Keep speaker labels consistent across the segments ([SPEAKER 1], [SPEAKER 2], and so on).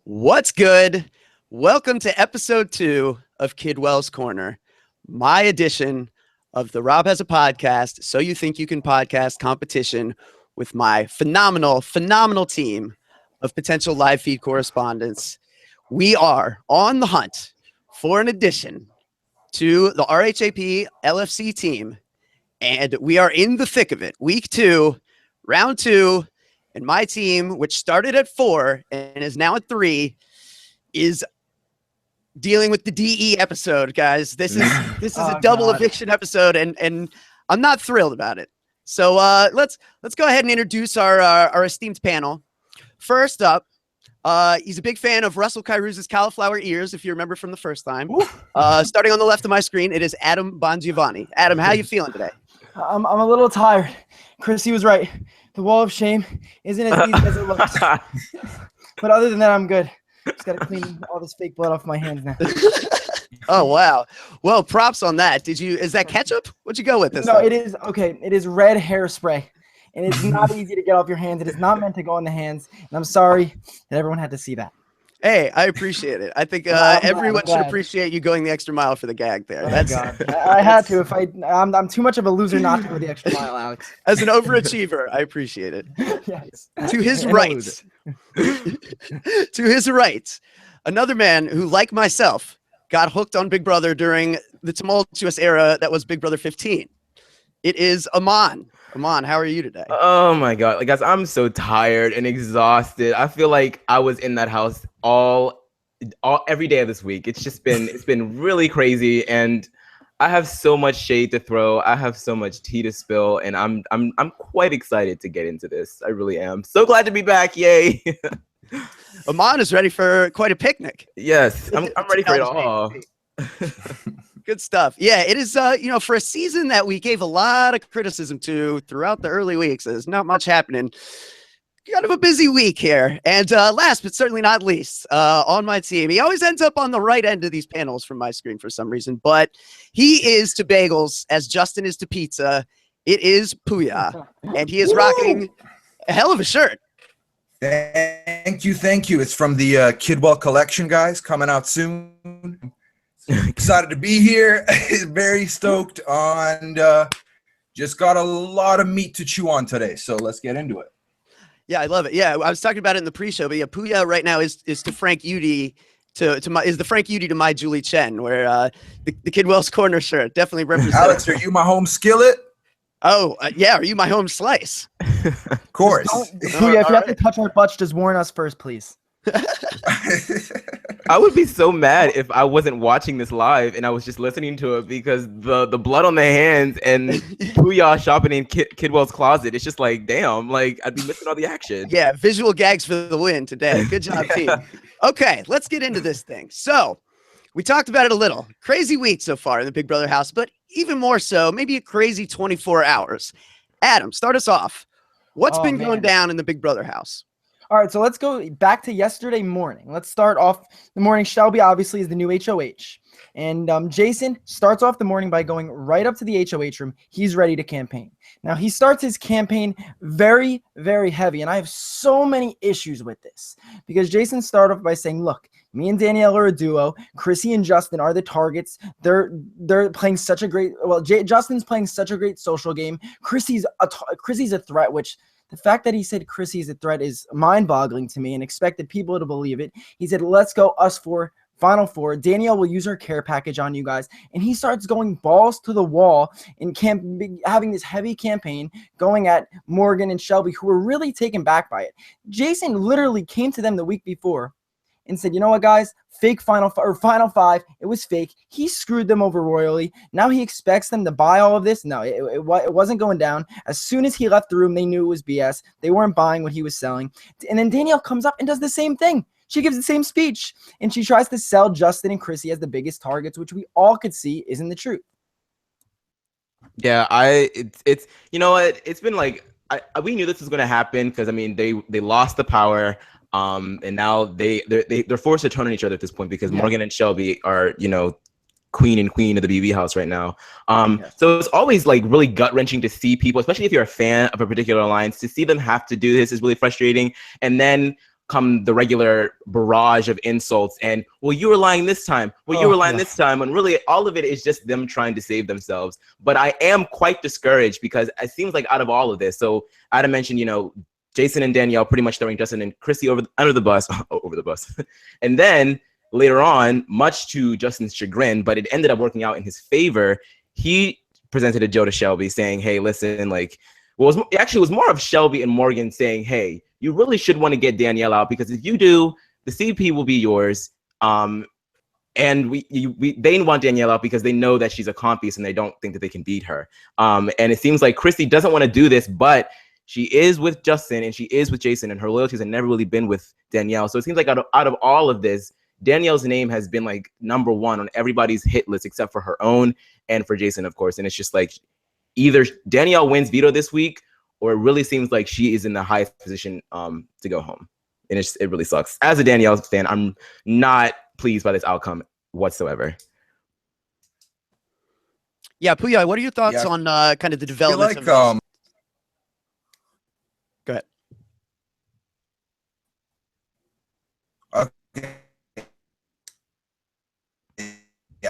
[SPEAKER 1] What's good? Welcome to episode 2 of Kidwell's Korner, my edition of the Rob Has a Podcast, So You Think You Can Podcast competition with my phenomenal team of potential live feed correspondents. We are on the hunt for an addition to the RHAP LFC team, and we are in the thick of it. Week 2, round 2. And my team, which started at 4 and is now at 3, is dealing with the DE episode, guys. This is a double eviction episode, and I'm not thrilled about it. So let's go ahead and introduce our esteemed panel. First up, he's a big fan of Russell Kyruz's cauliflower ears, if you remember from the first time. Starting on the left of my screen, it is Adam Bongiovanni. Adam, how you feeling today?
[SPEAKER 2] I'm a little tired. Chrissy was right. The wall of shame isn't as easy as it looks. But other than that, I'm good. Just got to clean all this fake blood off my hands now.
[SPEAKER 1] Oh, wow. Well, props on that. Is that ketchup? What'd you go with this?
[SPEAKER 2] No, it is. Okay. It is red hairspray. And it's not easy to get off your hands. It is not meant to go in the hands. And I'm sorry that everyone had to see that.
[SPEAKER 1] Hey, I appreciate it. I think everyone should appreciate you going the extra mile for the gag there.
[SPEAKER 2] I had to. I'm too much of a loser not to go the extra mile, Alex.
[SPEAKER 1] As an overachiever, I appreciate it.
[SPEAKER 2] Yes.
[SPEAKER 1] To his rights. To his rights. Another man who, like myself, got hooked on Big Brother during the tumultuous era that was Big Brother 15. It is Aman. Aman, how are you today?
[SPEAKER 3] Oh my God, guys, I'm so tired and exhausted. I feel like I was in that house every day of this week. It's been really crazy, and I have so much shade to throw. I have so much tea to spill, and I'm quite excited to get into this. I really am. So glad to be back! Yay!
[SPEAKER 1] Aman is ready for quite a picnic.
[SPEAKER 3] Yes, I'm ready for it all.
[SPEAKER 1] Good stuff. Yeah, it is, for a season that we gave a lot of criticism to throughout the early weeks, there's not much happening. Kind of a busy week here. And last but certainly not least, on my team, he always ends up on the right end of these panels from my screen for some reason, but he is to bagels as Justin is to pizza. It is Pooya, and he is rocking a hell of a shirt.
[SPEAKER 4] Thank you. It's from the Kidwell collection, guys, coming out soon. Excited to be here. Very stoked on. Just got a lot of meat to chew on today, so let's get into it.
[SPEAKER 1] Yeah, I love it. Yeah, I was talking about it in the pre-show, but yeah, Pooya right now is to Frank Udy is the Frank Udy to my Julie Chen, where the Kidwell's Korner shirt definitely represents.
[SPEAKER 4] Alex, are you my home skillet?
[SPEAKER 1] Oh yeah, are you my home slice?
[SPEAKER 4] Of course.
[SPEAKER 2] Pooya, if you have to touch our butts, just warn us first, please.
[SPEAKER 3] I would be so mad if I wasn't watching this live and I was just listening to it, because the blood on the hands and Pooya shopping in Kidwell's closet, it's just like, damn, like I'd be missing all the action.
[SPEAKER 1] Yeah, visual gags for the win today. Good job, team. Okay, let's get into this thing. So we talked about it a little. Crazy week so far in the Big Brother house, but even more so, maybe a crazy 24 hours. Adam, start us off. What's been going down in the Big Brother house?
[SPEAKER 2] All right, so let's go back to yesterday morning. Let's start off the morning. Shelby obviously is the new HOH. And Jason starts off the morning by going right up to the HOH room. He's ready to campaign. Now, he starts his campaign very, very heavy. And I have so many issues with this, because Jason started off by saying, look, me and Danielle are a duo. Chrissy and Justin are the targets. They're playing such a great, Justin's playing such a great social game. Chrissy's a threat, which the fact that he said Chrissy's a threat is mind-boggling to me, and expected people to believe it. He said, let's go us four, final four. Danielle will use her care package on you guys. And he starts going balls to the wall and having this heavy campaign going at Morgan and Shelby, who were really taken back by it. Jason literally came to them the week before and said, you know what, guys, fake final five. It was fake. He screwed them over royally. Now he expects them to buy all of this. No, it wasn't going down. As soon as he left the room, they knew it was BS. They weren't buying what he was selling. And then Danielle comes up and does the same thing. She gives the same speech, and she tries to sell Justin and Chrissy as the biggest targets, which we all could see isn't the truth.
[SPEAKER 3] Yeah, it's you know what? It's been like we knew this was going to happen, because I mean they lost the power. And now they're forced to turn on each other at this point, because Morgan and Shelby are, queen of the BB house right now. So it's always like really gut wrenching to see people, especially if you're a fan of a particular alliance, to see them have to do this is really frustrating. And then come the regular barrage of insults and, well, you were lying this time. Well, you were lying this time. And really, all of it is just them trying to save themselves. But I am quite discouraged because it seems like out of all of this, so I'd mentioned, Jason and Danielle pretty much throwing Justin and Chrissy under the bus. And then later on, much to Justin's chagrin, but it ended up working out in his favor, he presented a joke to Shelby saying, hey, listen, like, it was more of Shelby and Morgan saying, hey, you really should want to get Danielle out, because if you do, the CP will be yours. And they want Danielle out because they know that she's a comp piece and they don't think that they can beat her. And it seems like Chrissy doesn't want to do this, but she is with Justin and she is with Jason, and her loyalties have never really been with Danielle. So it seems like out of all of this, Danielle's name has been like number one on everybody's hit list except for her own and for Jason, of course. And it's just like either Danielle wins veto this week, or it really seems like she is in the highest position to go home. And it really sucks. As a Danielle fan, I'm not pleased by this outcome whatsoever.
[SPEAKER 1] Yeah, Pooya, what are your thoughts on kind of the development? Go ahead.
[SPEAKER 4] Okay. Yeah.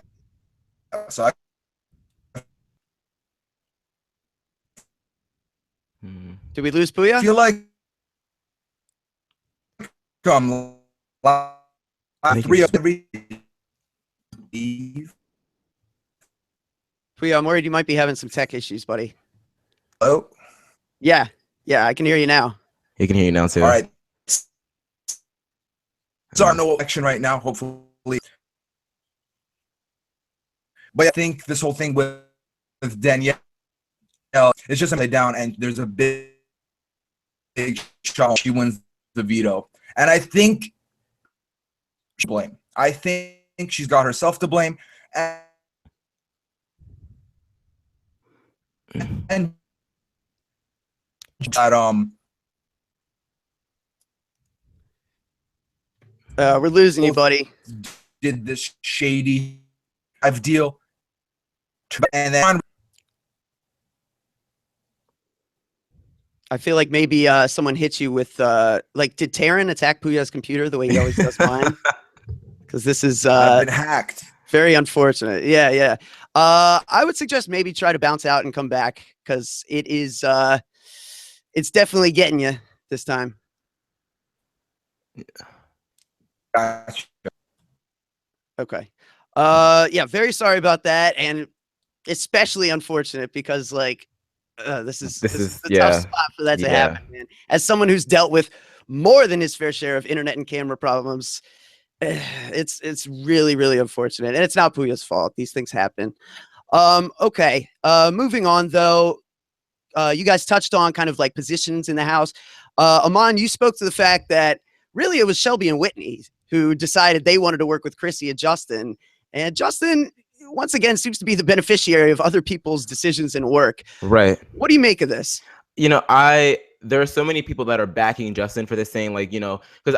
[SPEAKER 4] So
[SPEAKER 1] Did we lose Pooya?
[SPEAKER 4] I feel like
[SPEAKER 1] Pooya, I'm worried you might be having some tech issues, buddy.
[SPEAKER 4] Hello?
[SPEAKER 1] Yeah, I can hear you now.
[SPEAKER 3] He can hear you now too.
[SPEAKER 4] All right. Sorry, no election right now, hopefully. But I think this whole thing with Danielle, it's just lay down, and there's a big shot. She wins the veto, and I think blame. I think she's got herself to blame, and that
[SPEAKER 1] we're losing you, buddy.
[SPEAKER 4] Did this shady deal, and then
[SPEAKER 1] I feel like maybe someone hit you with like, did Taryn attack Pooya's computer the way he always does mine? Because this is
[SPEAKER 4] I've been hacked.
[SPEAKER 1] Very unfortunate. Yeah. I would suggest maybe try to bounce out and come back, because it is it's definitely getting you this time.
[SPEAKER 4] Gotcha.
[SPEAKER 1] Okay. Yeah, very sorry about that, and especially unfortunate because like this is the tough spot for that to happen, man. As someone who's dealt with more than his fair share of internet and camera problems, it's really, really unfortunate, and it's not Pooya's fault. These things happen. Okay. Moving on though, you guys touched on kind of like positions in the house. Aman, you spoke to the fact that really it was Shelby and Whitney who decided they wanted to work with Chrissy and Justin. And Justin, once again, seems to be the beneficiary of other people's decisions and work.
[SPEAKER 3] Right.
[SPEAKER 1] What do you make of this?
[SPEAKER 3] There are so many people that are backing Justin for this, saying like, because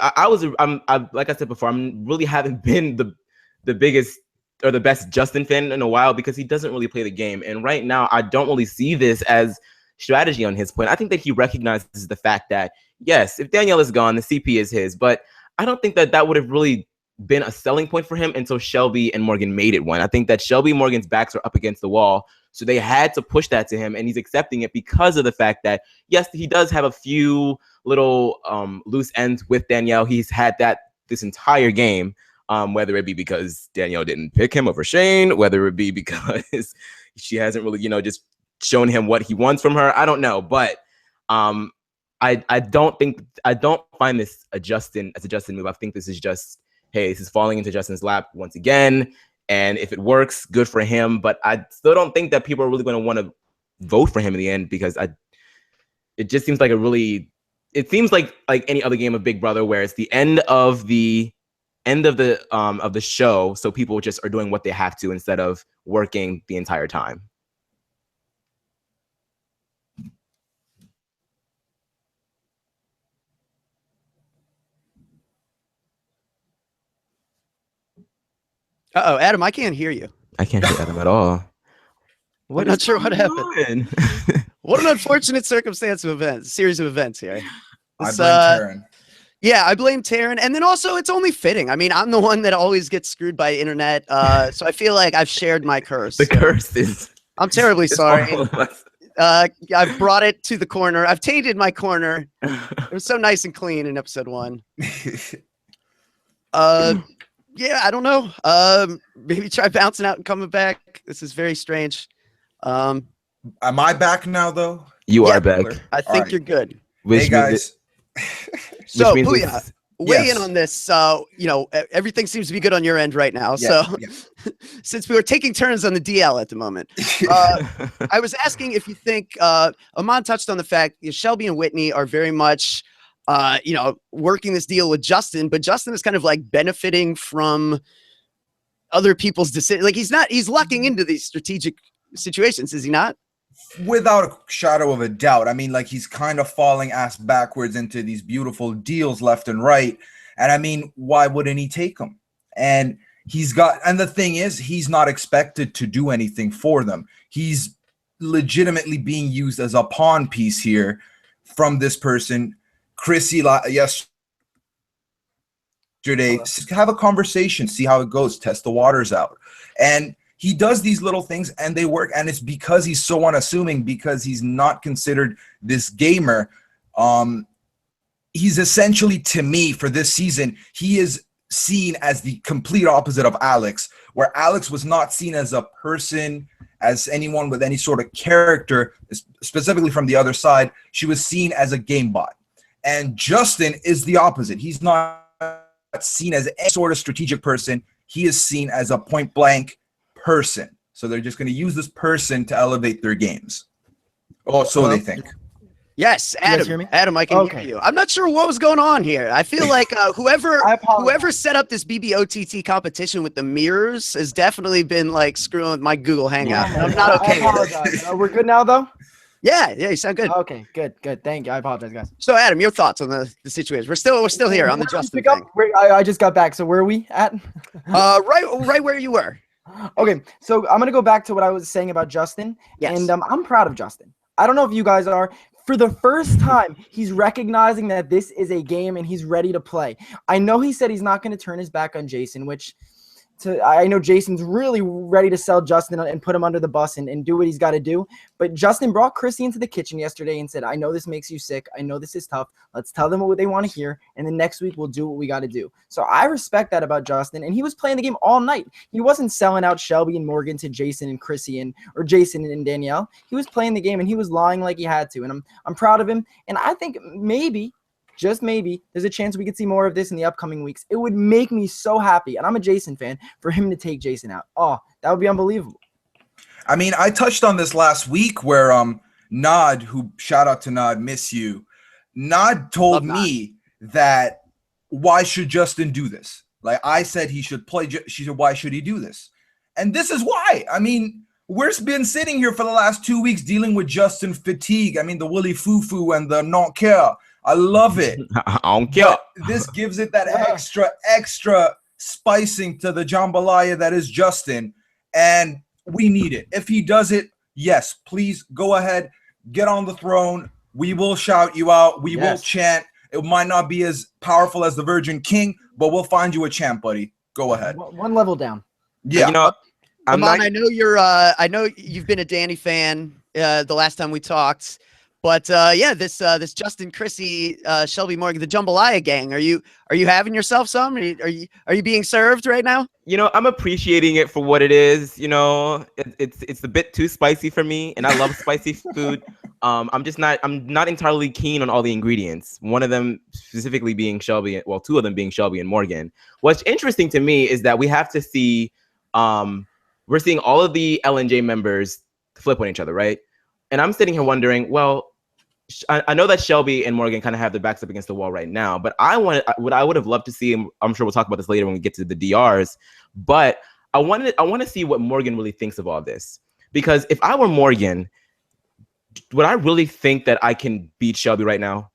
[SPEAKER 3] I'm like I said before, I'm really haven't been the biggest or the best Justin fan in a while, because he doesn't really play the game. And right now, I don't really see this as strategy on his point. I think that he recognizes the fact that, yes, if Danielle is gone, the CP is his, but I don't think that would have really been a selling point for him until Shelby and Morgan made it one. I think that Shelby and Morgan's backs are up against the wall, so they had to push that to him, and he's accepting it because of the fact that, yes, he does have a few little loose ends with Danielle. He's had that this entire game, whether it be because Danielle didn't pick him over Shane, whether it be because she hasn't really, just shown him what he wants from her. I don't know, but I don't find this a Justin move. I think this is just, hey, this is falling into Justin's lap once again. And if it works, good for him. But I still don't think that people are really going to want to vote for him in the end, because it just seems like it seems like any other game of Big Brother, where it's the end of the show. So people just are doing what they have to instead of working the entire time.
[SPEAKER 1] Uh-oh, Adam, I can't hear you.
[SPEAKER 3] I can't hear Adam at all.
[SPEAKER 1] I'm not sure what happened. What an unfortunate series of events here.
[SPEAKER 4] I blame Taryn.
[SPEAKER 1] Yeah, I blame Taryn. And then also it's only fitting. I mean, I'm the one that always gets screwed by internet. So I feel like I've shared my curse.
[SPEAKER 3] The curse is.
[SPEAKER 1] I'm terribly
[SPEAKER 3] It's
[SPEAKER 1] sorry.
[SPEAKER 3] all of us.
[SPEAKER 1] I've brought it to the corner. I've tainted my corner. It was so nice and clean in episode 1. Yeah, I don't know. Maybe try bouncing out and coming back. This is very strange.
[SPEAKER 4] Am I back now, though?
[SPEAKER 3] You
[SPEAKER 1] Yeah,
[SPEAKER 3] are back.
[SPEAKER 1] I think you're good.
[SPEAKER 3] Which
[SPEAKER 4] Hey,
[SPEAKER 3] means
[SPEAKER 4] guys.
[SPEAKER 1] So,
[SPEAKER 3] means
[SPEAKER 1] Pooya,
[SPEAKER 3] it's-
[SPEAKER 1] weigh
[SPEAKER 4] Yes.
[SPEAKER 1] in on this. You know, everything seems to be good on your end right now.
[SPEAKER 4] Yeah,
[SPEAKER 1] So,
[SPEAKER 4] yeah.
[SPEAKER 1] since we were taking turns on the DL at the moment, I was asking if you think Aman touched on the fact that Shelby and Whitney are very much, you know, working this deal with Justin, but Justin is kind of like benefiting from other people's decisions. Like he's lucking into these strategic situations, is he not?
[SPEAKER 4] Without a shadow of a doubt. I mean, like, he's kind of falling ass backwards into these beautiful deals left and right. And I mean, why wouldn't he take them? And the thing is, he's not expected to do anything for them. He's legitimately being used as a pawn piece here from this person. Chrissy, yesterday, have a conversation, see how it goes, test the waters out. And he does these little things and they work. And it's because he's so unassuming, because he's not considered this gamer. He's essentially, to me, for this season, he is seen as the complete opposite of Alex, where Alex was not seen as a person, as anyone with any sort of character, specifically from the other side. She was seen as a game bot. And Justin is the opposite. He's not seen as any sort of strategic person. He is seen as a point blank person. So they're just going to use this person to elevate their games. Oh, so they think.
[SPEAKER 1] Yes,
[SPEAKER 2] you guys
[SPEAKER 1] Adam.
[SPEAKER 2] hear me?
[SPEAKER 1] Adam, I can
[SPEAKER 2] Okay.
[SPEAKER 1] hear you. I'm not sure what was going on here. I feel like whoever
[SPEAKER 2] I apologize.
[SPEAKER 1] whoever set up this BBOTT competition with the mirrors has definitely been like screwing with my Google Hangout. And I'm not okay
[SPEAKER 2] I
[SPEAKER 1] with it.
[SPEAKER 2] apologize. We're good now, though?
[SPEAKER 1] Yeah, you sound good.
[SPEAKER 2] Okay, good. Thank you. I apologize, guys.
[SPEAKER 1] So, Adam, your thoughts on the situation? We're still here on the
[SPEAKER 2] Where did we
[SPEAKER 1] Justin
[SPEAKER 2] pick up?
[SPEAKER 1] thing.
[SPEAKER 2] I just got back. So where are we at?
[SPEAKER 1] Right where you were.
[SPEAKER 2] Okay, so I'm gonna go back to what I was saying about Justin,
[SPEAKER 1] Yes.
[SPEAKER 2] and I'm proud of Justin. I don't know if you guys are. For the first time, he's recognizing that this is a game and he's ready to play. I know he said he's not going to turn his back on Jason, which I know Jason's really ready to sell Justin and put him under the bus and do what he's got to do. But Justin brought Chrissy into the kitchen yesterday and said, I know this makes you sick. I know this is tough. Let's tell them what they want to hear. And then next week, we'll do what we got to do. So I respect that about Justin. And he was playing the game all night. He wasn't selling out Shelby and Morgan to Jason and Chrissy or Jason and Danielle. He was playing the game and he was lying like he had to. And I'm proud of him. And I think maybe, just maybe, there's a chance we could see more of this in the upcoming weeks. It would make me so happy, and I'm a Jason fan, for him to take Jason out. Oh, that would be unbelievable.
[SPEAKER 4] I mean, I touched on this last week where Nod, who, shout out to Nod, miss you. Nod told me that why should Justin do this? Like, I said he should play. She said, why should he do this? And this is why. I mean, we've been sitting here for the last 2 weeks dealing with Justin fatigue. I mean, the Willy Foo and the not care. I love it.
[SPEAKER 3] I don't care.
[SPEAKER 4] But this gives it that extra spicing to the jambalaya that is Justin, and we need it. If he does it, yes, please go ahead, get on the throne. We will shout you out. We will chant. It might not be as powerful as the Virgin King, but we'll find you a chant, buddy. Go ahead.
[SPEAKER 2] One level down.
[SPEAKER 4] Yeah.
[SPEAKER 3] You know,
[SPEAKER 1] Aman, I know you've been a Danny fan the last time we talked. But this Justin, Chrissy, Shelby, Morgan, the jambalaya gang. Are you having yourself some? Are you being served right now?
[SPEAKER 3] You know, I'm appreciating it for what it is. You know, it's a bit too spicy for me, and I love spicy food. I'm not entirely keen on all the ingredients. One of them specifically being Shelby, well, two of them being Shelby and Morgan. What's interesting to me is that we have to see, we're seeing all of the LNJ members flip on each other, right? And I'm sitting here wondering, well, I know that Shelby and Morgan kind of have their backs up against the wall right now, but what I would have loved to see, and I'm sure we'll talk about this later when we get to the DRs, but I want to see what Morgan really thinks of all this. Because if I were Morgan, would I really think that I can beat Shelby right now?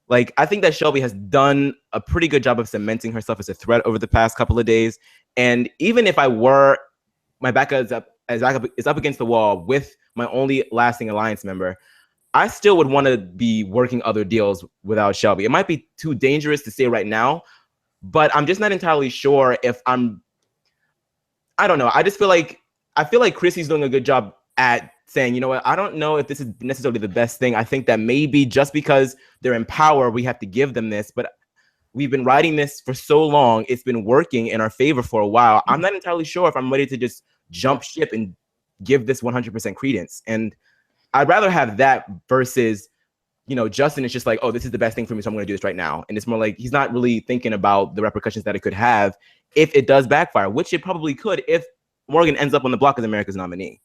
[SPEAKER 3] Like, I think that Shelby has done a pretty good job of cementing herself as a threat over the past couple of days. And even if my back is up against the wall with my only lasting alliance member, I still would want to be working other deals without Shelby. It might be too dangerous to say right now, but I'm just not entirely sure if I don't know. I feel like Chrissy's doing a good job at saying, you know what, I don't know if this is necessarily the best thing. I think that maybe just because they're in power, we have to give them this. But we've been riding this for so long. It's been working in our favor for a while. I'm not entirely sure if I'm ready to just jump ship and give this 100% credence. And I'd rather have that versus, you know, Justin is just like, oh, this is the best thing for me, so I'm going to do this right now. And it's more like he's not really thinking about the repercussions that it could have if it does backfire, which it probably could if Morgan ends up on the block as America's nominee.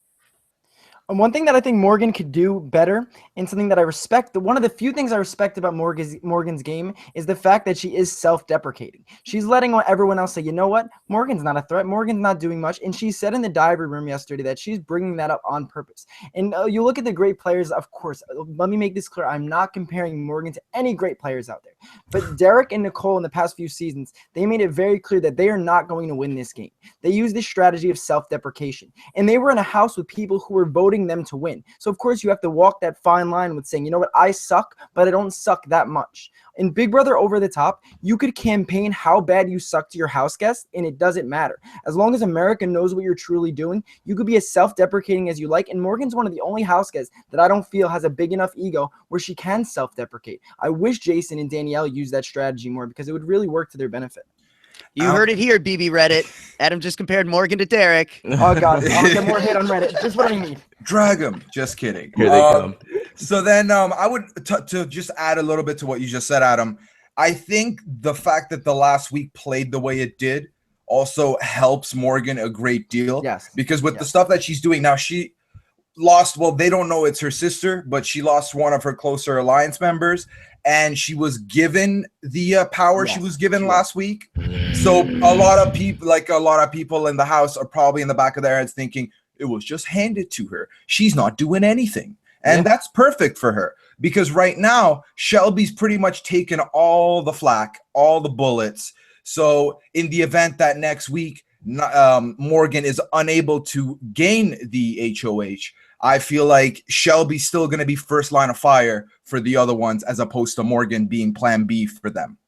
[SPEAKER 2] And one thing that I think Morgan could do better, and something that I respect, one of the few things I respect about Morgan's game is the fact that she is self-deprecating. She's letting everyone else say, you know what, Morgan's not a threat. Morgan's not doing much. And she said in the diary room yesterday that she's bringing that up on purpose. And you look at the great players, of course, let me make this clear. I'm not comparing Morgan to any great players out there. But Derek and Nicole in the past few seasons, they made it very clear that they are not going to win this game. They used this strategy of self-deprecation. And they were in a house with people who were voting them to win. So of course you have to walk that fine line with saying, you know what, I suck, but I don't suck that much. In Big Brother Over the Top, you could campaign how bad you suck to your house guests, and it doesn't matter. As long as America knows what you're truly doing, you could be as self-deprecating as you like. And Morgan's one of the only house guests that I don't feel has a big enough ego where she can self-deprecate. I wish Jason and Danielle used that strategy more because it would really work to their benefit.
[SPEAKER 1] You heard it here, BB Reddit. Adam just compared Morgan to Derek.
[SPEAKER 2] Oh, God. I'll get more hate on Reddit. Just what I need.
[SPEAKER 4] Drag him. Just kidding.
[SPEAKER 3] Here they come.
[SPEAKER 4] So then I would, to just add a little bit to what you just said, Adam, I think the fact that the last week played the way it did also helps Morgan a great deal.
[SPEAKER 2] Yes.
[SPEAKER 4] Because with the stuff that she's doing now, she lost, well, they don't know it's her sister, but she lost one of her closer alliance members. And she was given the power she was given last week. So a lot of people in the house are probably in the back of their heads thinking it was just handed to her. She's not doing anything. And that's perfect for her because right now Shelby's pretty much taken all the flack, all the bullets. So in the event that next week Morgan is unable to gain the HOH, I feel like Shelby's still going to be first line of fire for the other ones as opposed to Morgan being plan B for them.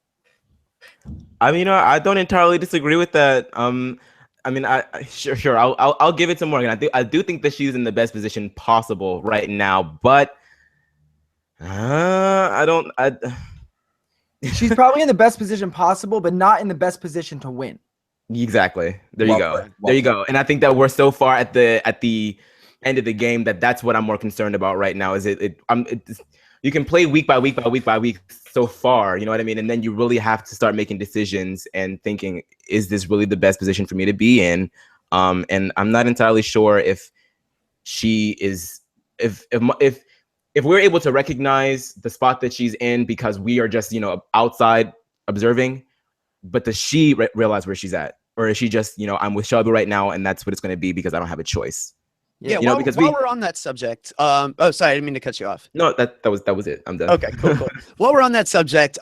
[SPEAKER 3] I mean, I don't entirely disagree with that. I mean, sure. I'll give it to Morgan. I do think that she's in the best position possible right now, but
[SPEAKER 2] She's probably in the best position possible, but not in the best position to win.
[SPEAKER 3] Exactly. There you go. And I think that we're so far at the end of the game that's what I'm more concerned about right now. Is you can play week by week so far, you know what I mean? And then you really have to start making decisions and thinking, is this really the best position for me to be in? And I'm not entirely sure if she is, if we're able to recognize the spot that she's in because we are just, you know, outside observing, but does she realize where she's at? Or is she just, you know, I'm with Shelby right now and that's what it's going to be because I don't have a choice.
[SPEAKER 1] Yeah,
[SPEAKER 3] you know, because
[SPEAKER 1] while we're on that subject, oh, sorry, I didn't mean to cut you off.
[SPEAKER 3] No, that was it. I'm done.
[SPEAKER 1] Okay, cool. While we're on that subject,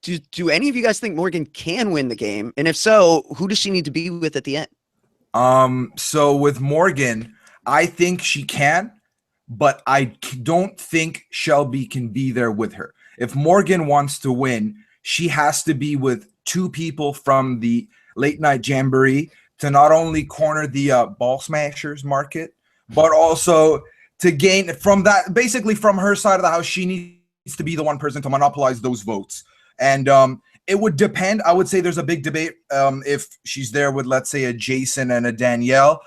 [SPEAKER 1] do any of you guys think Morgan can win the game? And if so, who does she need to be with at the end?
[SPEAKER 4] So with Morgan, I think she can, but I don't think Shelby can be there with her. If Morgan wants to win, she has to be with two people from the late night jamboree to not only corner the ball smashers market, but also to gain from that, basically from her side of the house, she needs to be the one person to monopolize those votes. And it would depend. I would say there's a big debate if she's there with, let's say, a Jason and a Danielle.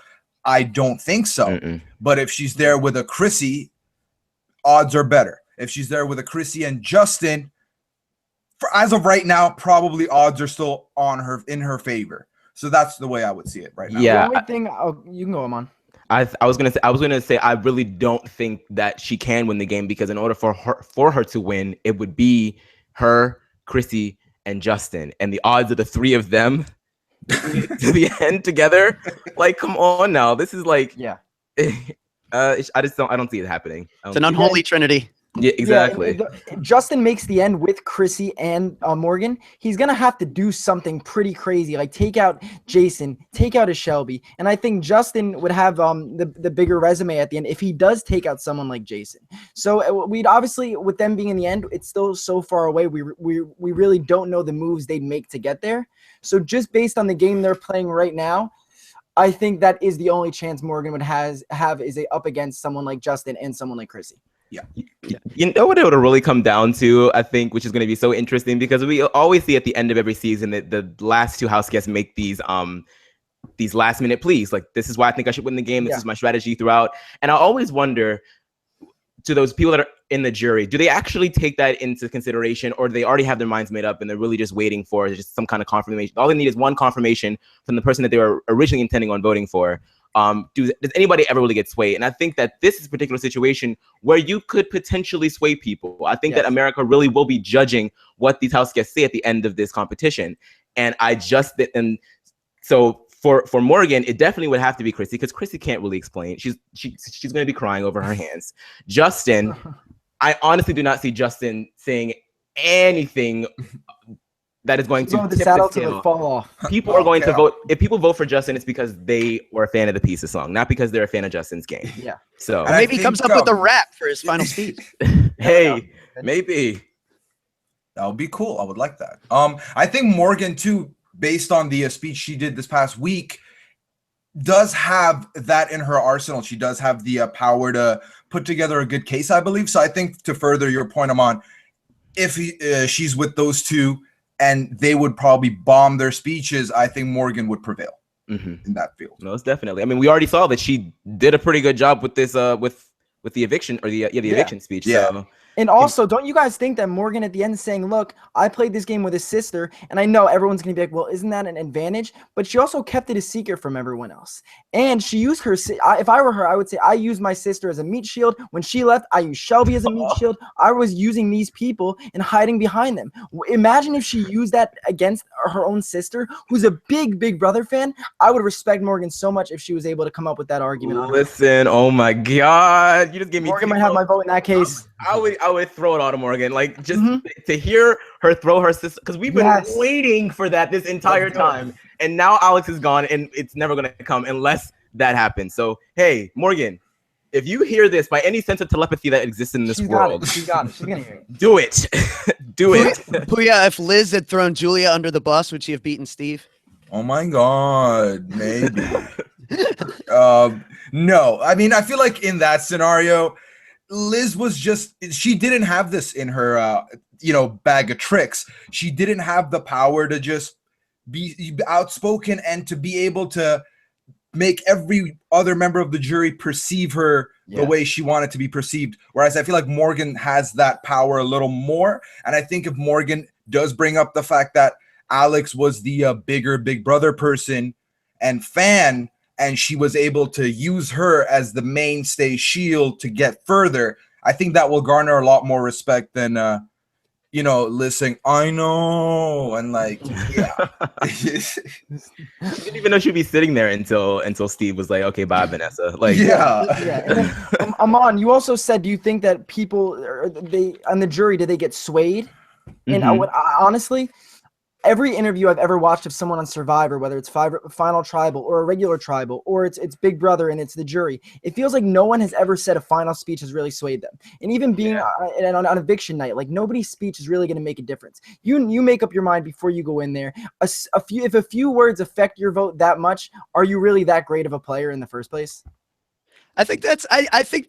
[SPEAKER 4] I don't think so. But if she's there with a Chrissy, odds are better. If she's there with a Chrissy and Justin, as of right now, probably odds are still in her favor. So that's the way I would see it right now.
[SPEAKER 3] Yeah.
[SPEAKER 2] The only thing, you can go, Aman.
[SPEAKER 3] I was gonna say I really don't think that she can win the game because in order for her to win, it would be her, Chrissy, and Justin, and the odds of the three of them to the end together. Like, come on now, this is like, I don't see it happening.
[SPEAKER 1] It's an unholy trinity.
[SPEAKER 3] Yeah, exactly.
[SPEAKER 2] Yeah, Justin makes the end with Chrissy and Morgan. He's gonna have to do something pretty crazy, like take out Jason, take out a Shelby, and I think Justin would have the bigger resume at the end if he does take out someone like Jason. So we'd obviously, with them being in the end, it's still so far away. We really don't know the moves they'd make to get there. So just based on the game they're playing right now, I think that is the only chance Morgan would have is up against someone like Justin and someone like Chrissy.
[SPEAKER 3] Yeah. You know what it would really come down to, I think, which is going to be so interesting, because we always see at the end of every season that the last two house guests make these last minute pleas. Like, this is why I think I should win the game. This is my strategy throughout. And I always wonder, to those people that are in the jury, do they actually take that into consideration, or do they already have their minds made up and they're really just waiting for just some kind of confirmation? All they need is one confirmation from the person that they were originally intending on voting for. Does anybody ever really get swayed? And I think that this is a particular situation where you could potentially sway people. I think that America really will be judging what these house guests say at the end of this competition. And so for Morgan, it definitely would have to be Chrissy, because Chrissy can't really explain. She's going to be crying over her hands. Justin, I honestly do not see Justin saying anything that is going to
[SPEAKER 2] the saddle to fall off.
[SPEAKER 3] People are going to vote. If people vote for Justin, it's because they were a fan of the piece of song, not because they're a fan of Justin's game.
[SPEAKER 2] Yeah.
[SPEAKER 3] So
[SPEAKER 1] maybe he comes up with a rap for his final speech.
[SPEAKER 3] Hey, maybe
[SPEAKER 4] that would be cool. I would like that. I think Morgan too, based on the speech she did this past week, does have that in her arsenal. She does have the power to put together a good case, I believe. So I think, to further your point, Aman, if she's with those two and they would probably bomb their speeches, I think Morgan would prevail in that field.
[SPEAKER 3] Most definitely. I mean, we already saw that she did a pretty good job with this, with the eviction, or the eviction speech.
[SPEAKER 4] Yeah.
[SPEAKER 3] So.
[SPEAKER 2] And also, don't you guys think that Morgan at the end is saying, look, I played this game with his sister, and I know everyone's going to be like, well, isn't that an advantage? But she also kept it a secret from everyone else. And she used her, if I were her, I would say I used my sister as a meat shield. When she left, I used Shelby as a meat shield. I was using these people and hiding behind them. Imagine if she used that against her own sister, who's a big Big Brother fan. I would respect Morgan so much if she was able to come up with that argument.
[SPEAKER 3] Listen, oh my God. You just gave me
[SPEAKER 2] Morgan might have my vote in that case.
[SPEAKER 3] I would throw it all to Morgan, like, just to hear her throw her sister, because we've been waiting for that this entire time, and now Alex is gone, and it's never gonna come unless that happens. So hey, Morgan, if you hear this, by any sense of telepathy that exists in this world,
[SPEAKER 2] She got it. She's gonna hear it.
[SPEAKER 3] do it. Do it.
[SPEAKER 1] Pooya, if Liz had thrown Julia under the bus, would she have beaten Steve?
[SPEAKER 4] Oh my God, maybe. No, I mean, I feel like in that scenario, Liz was she didn't have this in her, bag of tricks. She didn't have the power to just be outspoken and to be able to make every other member of the jury perceive her the way she wanted to be perceived. Whereas I feel like Morgan has that power a little more. And I think if Morgan does bring up the fact that Alex was the bigger Big Brother person and fan, and she was able to use her as the mainstay shield to get further, I think that will garner a lot more respect than, Liz saying, I know, and like, yeah.
[SPEAKER 3] She didn't even know she'd be sitting there until Steve was like, okay, bye, Vanessa. Like,
[SPEAKER 2] yeah. And then, Aman, you also said, do you think that people, on the jury, did they get swayed? And honestly, every interview I've ever watched of someone on Survivor, whether it's Final Tribal or a regular Tribal, or it's Big Brother and it's the jury, it feels like no one has ever said a final speech has really swayed them. And even being on eviction night, like, nobody's speech is really going to make a difference. You make up your mind before you go in there. If a few words affect your vote that much, are you really that great of a player in the first place?
[SPEAKER 1] I think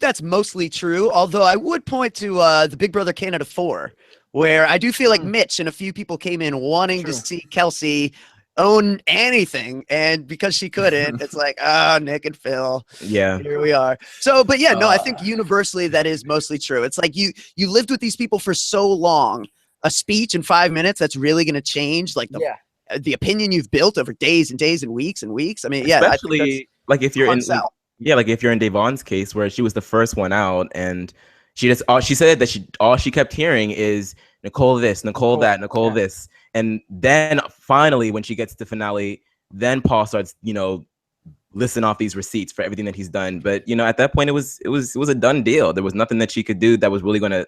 [SPEAKER 1] that's mostly true. Although I would point to the Big Brother Canada 4. Where I do feel like Mitch and a few people came in wanting to see Kelsey own anything, and because she couldn't, it's like, Nick and Phil.
[SPEAKER 3] Yeah.
[SPEAKER 1] Here we are. So, but yeah, no, I think universally that is mostly true. It's like you lived with these people for so long. A speech in 5 minutes that's really going to change like the opinion you've built over days and days and weeks and weeks. I mean,
[SPEAKER 3] especially like if you're in Devon's case, where she was the first one out, and she said that all she kept hearing is Nicole this, Nicole that, Nicole this. And then finally, when she gets to the finale, then Paul starts, listen off these receipts for everything that he's done. But at that point, it was a done deal. There was nothing that she could do that was really going to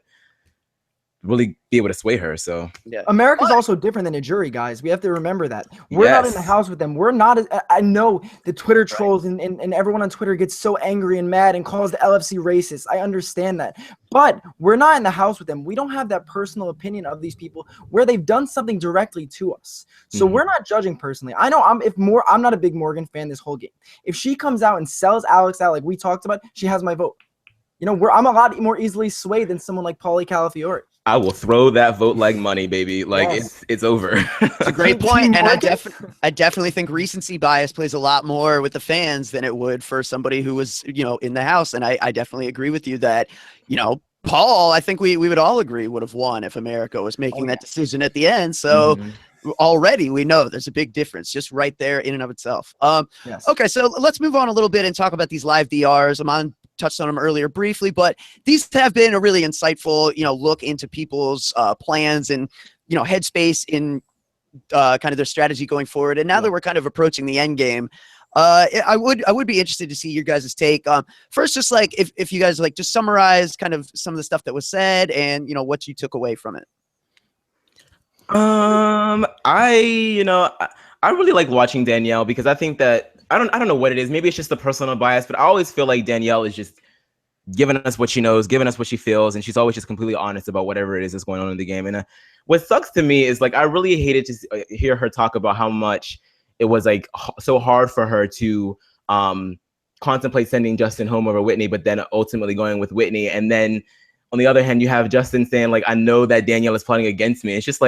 [SPEAKER 3] really be able to sway her. So
[SPEAKER 1] Yeah.
[SPEAKER 2] America's also different than a jury, guys. We have to remember that. We're not in the house with them. We're not. I know the Twitter trolls and everyone on Twitter gets so angry and mad and calls the LFC racist. I understand that. But we're not in the house with them. We don't have that personal opinion of these people where they've done something directly to us. So we're not judging personally. I know I'm not a big Morgan fan this whole game. If she comes out and sells Alex out like we talked about, she has my vote. I'm a lot more easily swayed than someone like Paulie Calafiore.
[SPEAKER 3] I will throw that vote like money, baby. Like it's over.
[SPEAKER 1] It's a great point, and I definitely think recency bias plays a lot more with the fans than it would for somebody who was in the house. And I definitely agree with you that Paul, I think we would all agree would have won if America was making that decision at the end. So already we know there's a big difference just right there in and of itself. Okay, so let's move on a little bit and talk about these live DRs. Aman touched on them earlier briefly, but these have been a really insightful, look into people's plans and, headspace in kind of their strategy going forward. And now that we're kind of approaching the end game, I would be interested to see your guys' take. First, just like if you guys just summarize kind of some of the stuff that was said and, what you took away from it.
[SPEAKER 3] I really like watching Danielle because I think that I don't know what it is. Maybe it's just the personal bias, but I always feel like Danielle is just giving us what she knows, giving us what she feels, and she's always just completely honest about whatever it is that's going on in the game. And what sucks to me is I really hated to hear her talk about how much it was so hard for her to contemplate sending Justin home over Whitney, but then ultimately going with Whitney. And then on the other hand, you have Justin saying I know that Danielle is plotting against me. It's just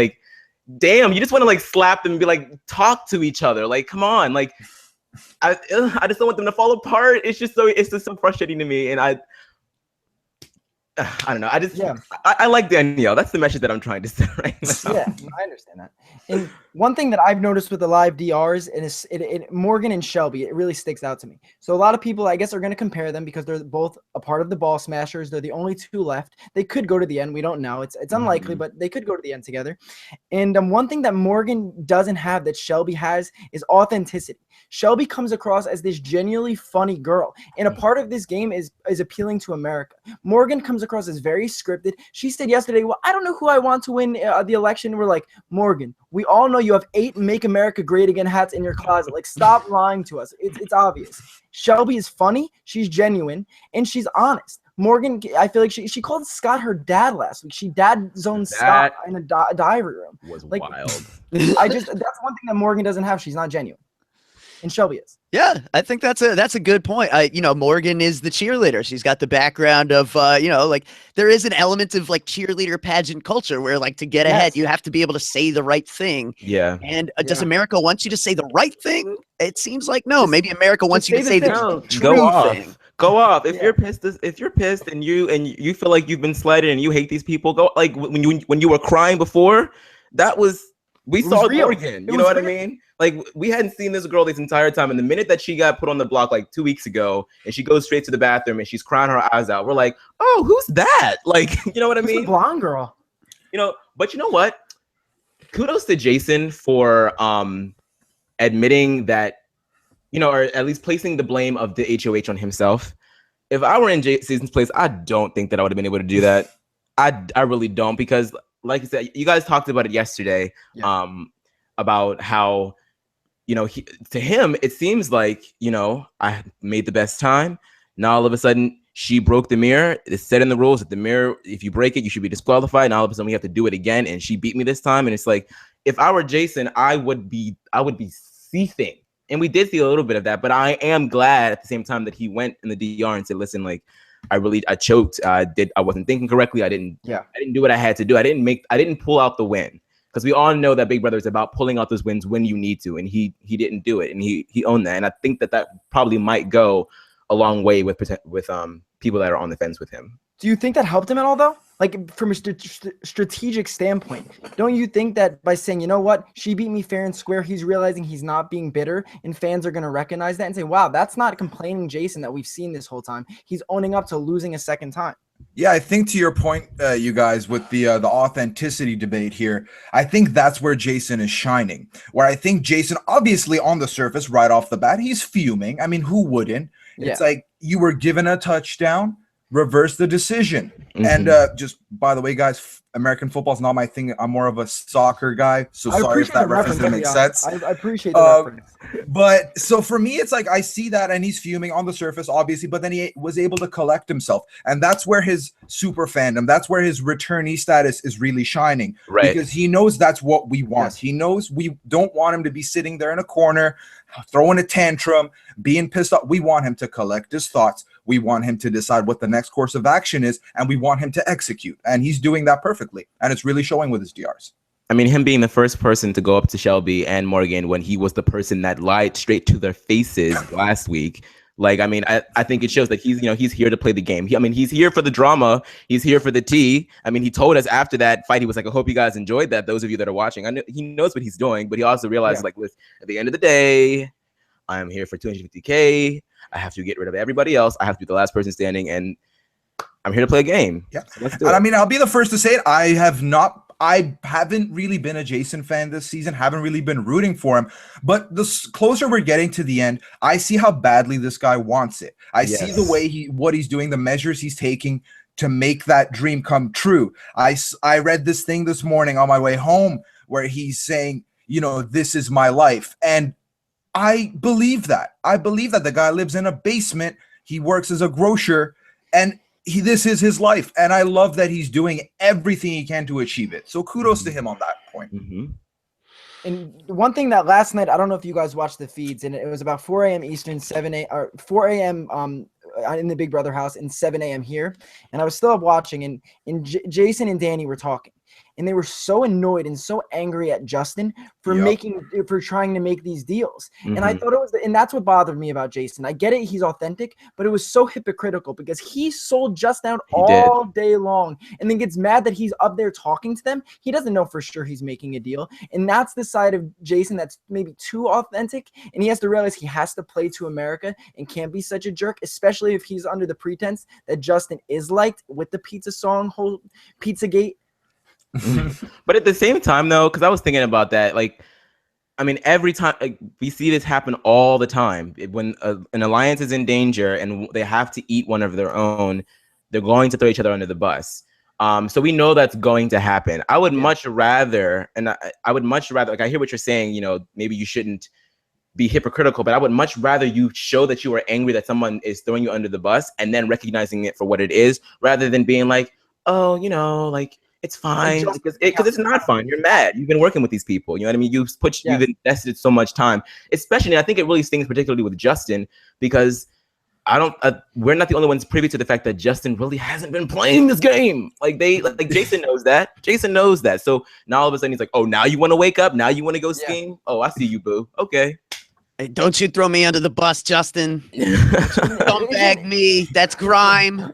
[SPEAKER 3] damn, you just want to slap them and be talk to each other. Come on, I just don't want them to fall apart. It's just so frustrating to me, and I don't know. I like Danielle. That's the message that I'm trying to say right now.
[SPEAKER 2] Yeah, I understand that. And one thing that I've noticed with the live DRs is Morgan and Shelby, it really sticks out to me. So a lot of people, I guess, are going to compare them because they're both a part of the Ball Smashers. They're the only two left. They could go to the end. We don't know. It's unlikely, but they could go to the end together. And one thing that Morgan doesn't have that Shelby has is authenticity. Shelby comes across as this genuinely funny girl, and a part of this game is appealing to America. Morgan comes across as very scripted. She said yesterday, well, I don't know who I want to win the election. We're like, Morgan, we all know you have 8 Make America Great Again hats in your closet. Stop lying to us. It's obvious. Shelby is funny. She's genuine, and she's honest. Morgan, I feel like she called Scott her dad last week. She dad zoned Scott in a diary room.
[SPEAKER 3] Was wild.
[SPEAKER 2] That's one thing that Morgan doesn't have. She's not genuine. And Shelby is.
[SPEAKER 1] Yeah, I think that's a good point. Morgan is the cheerleader. She's got the background of, there is an element of cheerleader pageant culture where to get ahead, you have to be able to say the right thing.
[SPEAKER 3] Yeah.
[SPEAKER 1] And does America want you to say the right thing? It seems like no. Maybe America wants you to say the true thing.
[SPEAKER 3] Go off. If you're pissed and you feel like you've been slighted and you hate these people, go when you were crying before, we saw Morgan. You know what I mean? We hadn't seen this girl this entire time. And the minute that she got put on the block 2 weeks ago and she goes straight to the bathroom and she's crying her eyes out, we're like, oh, who's that? You know what I mean?
[SPEAKER 2] It's a blonde girl.
[SPEAKER 3] But you know what? Kudos to Jason for admitting that, or at least placing the blame of the HOH on himself. If I were in Jason's place, I don't think that I would have been able to do that. I really don't, because like you said, you guys talked about it yesterday, about how, to him, it seems like, I made the best time. Now, all of a sudden, she broke the mirror. It's set in the rules that the mirror, if you break it, you should be disqualified. Now, all of a sudden, we have to do it again. And she beat me this time. And it's if I were Jason, I would be seething. And we did see a little bit of that. But I am glad at the same time that he went in the DR and said, listen, I choked. I wasn't thinking correctly. I didn't do what I had to do. I didn't pull out the win. Because we all know that Big Brother is about pulling out those wins when you need to, and he didn't do it, and he owned that. And I think that probably might go a long way with people that are on the fence with him.
[SPEAKER 2] Do you think that helped him at all, though? From a strategic standpoint, don't you think that by saying, you know what, she beat me fair and square, he's realizing he's not being bitter, and fans are going to recognize that and say, wow, that's not complaining Jason that we've seen this whole time. He's owning up to losing a second time.
[SPEAKER 4] Yeah, I think to your point, you guys, with the authenticity debate here, I think that's where Jason is shining. Where I think Jason, obviously on the surface, right off the bat, he's fuming. I mean, who wouldn't? It's
[SPEAKER 2] Yeah.
[SPEAKER 4] like you were given a touchdown, reverse the decision. And just by the way, guys, American football is not my thing. I'm more of a soccer guy. So
[SPEAKER 2] I
[SPEAKER 4] sorry if
[SPEAKER 2] appreciate
[SPEAKER 4] that
[SPEAKER 2] the
[SPEAKER 4] reference
[SPEAKER 2] reference.
[SPEAKER 4] didn't
[SPEAKER 2] To
[SPEAKER 4] make
[SPEAKER 2] be honest.
[SPEAKER 4] sense.
[SPEAKER 2] I appreciate the
[SPEAKER 4] Uh,
[SPEAKER 2] reference.
[SPEAKER 4] But so for me, it's like I see that and he's fuming on the surface, obviously, but then he was able to collect himself. And that's where his super fandom, that's where his returnee status is really shining.
[SPEAKER 3] Right.
[SPEAKER 4] Because he knows that's what we want.
[SPEAKER 2] Yes.
[SPEAKER 4] He knows we don't want him to be sitting there in a corner, throwing a tantrum, being pissed off. We want him to collect his thoughts. We want him to decide what the next course of action is, and we want him to execute. And he's doing that perfectly. And it's really showing with his DRs.
[SPEAKER 3] I mean, him being the first person to go up to Shelby and Morgan when he was the person that lied straight to their faces last week. Like, I mean, I think it shows that he's here to play the game. He's here for the drama. He's here for the tea. I mean, he told us after that fight, he was like, I hope you guys enjoyed that. Those of you that are watching, I know he knows what he's doing, but he also realizes, like, listen, at the end of the day, I am here for 250K. I have to get rid of everybody else. I have to be the last person standing, and I'm here to play a game.
[SPEAKER 4] Yeah.
[SPEAKER 3] So let's do
[SPEAKER 4] And
[SPEAKER 3] it.
[SPEAKER 4] I mean, I'll be the first to say it. I haven't really been a Jason fan this season, haven't really been rooting for him. But the closer we're getting to the end, I see how badly this guy wants it. I see the way what he's doing, the measures he's taking to make that dream come true. I read this thing this morning on my way home where he's saying, this is my life. And I believe that. I believe that the guy lives in a basement. He works as a grocer, and this is his life, and I love that he's doing everything he can to achieve it. So kudos to him on that point.
[SPEAKER 3] Mm-hmm.
[SPEAKER 2] And one thing that last night, I don't know if you guys watched the feeds, and it was about 4 a.m. Eastern, 4 a.m. In the Big Brother house, and 7 a.m. here. And I was still up watching, and Jason and Danny were talking. And they were so annoyed and so angry at Justin for trying to make these deals.
[SPEAKER 3] Mm-hmm.
[SPEAKER 2] And I thought it was, and that's what bothered me about Jason. I get it, he's authentic, but it was so hypocritical because he sold Justin out all day long and then gets mad that he's up there talking to them. He doesn't know for sure he's making a deal. And that's the side of Jason that's maybe too authentic. And he has to realize he has to play to America and can't be such a jerk, especially if he's under the pretense that Justin is liked with the pizza song, whole Pizzagate.
[SPEAKER 3] But at the same time, though, because I was thinking about that, like, I mean, every time we see this happen all the time, when an alliance is in danger and they have to eat one of their own, they're going to throw each other under the bus. So we know that's going to happen. I would much rather, and I would much rather, like, I hear what you're saying, maybe you shouldn't be hypocritical, but I would much rather you show that you are angry that someone is throwing you under the bus and then recognizing it for what it is, rather than being like, oh, like, it's fine, because it's not fine. You're mad. You've been working with these people. You know what I mean? You've invested so much time, especially. I think it really stings particularly with Justin, because we're not the only ones privy to the fact that Justin really hasn't been playing this game. Like Jason knows that. Jason knows that. So now all of a sudden he's like, oh, now you want to wake up? Now you want to go scheme? Oh, I see you, boo. Okay.
[SPEAKER 1] Hey, don't you throw me under the bus, Justin. Don't bag me. That's grime.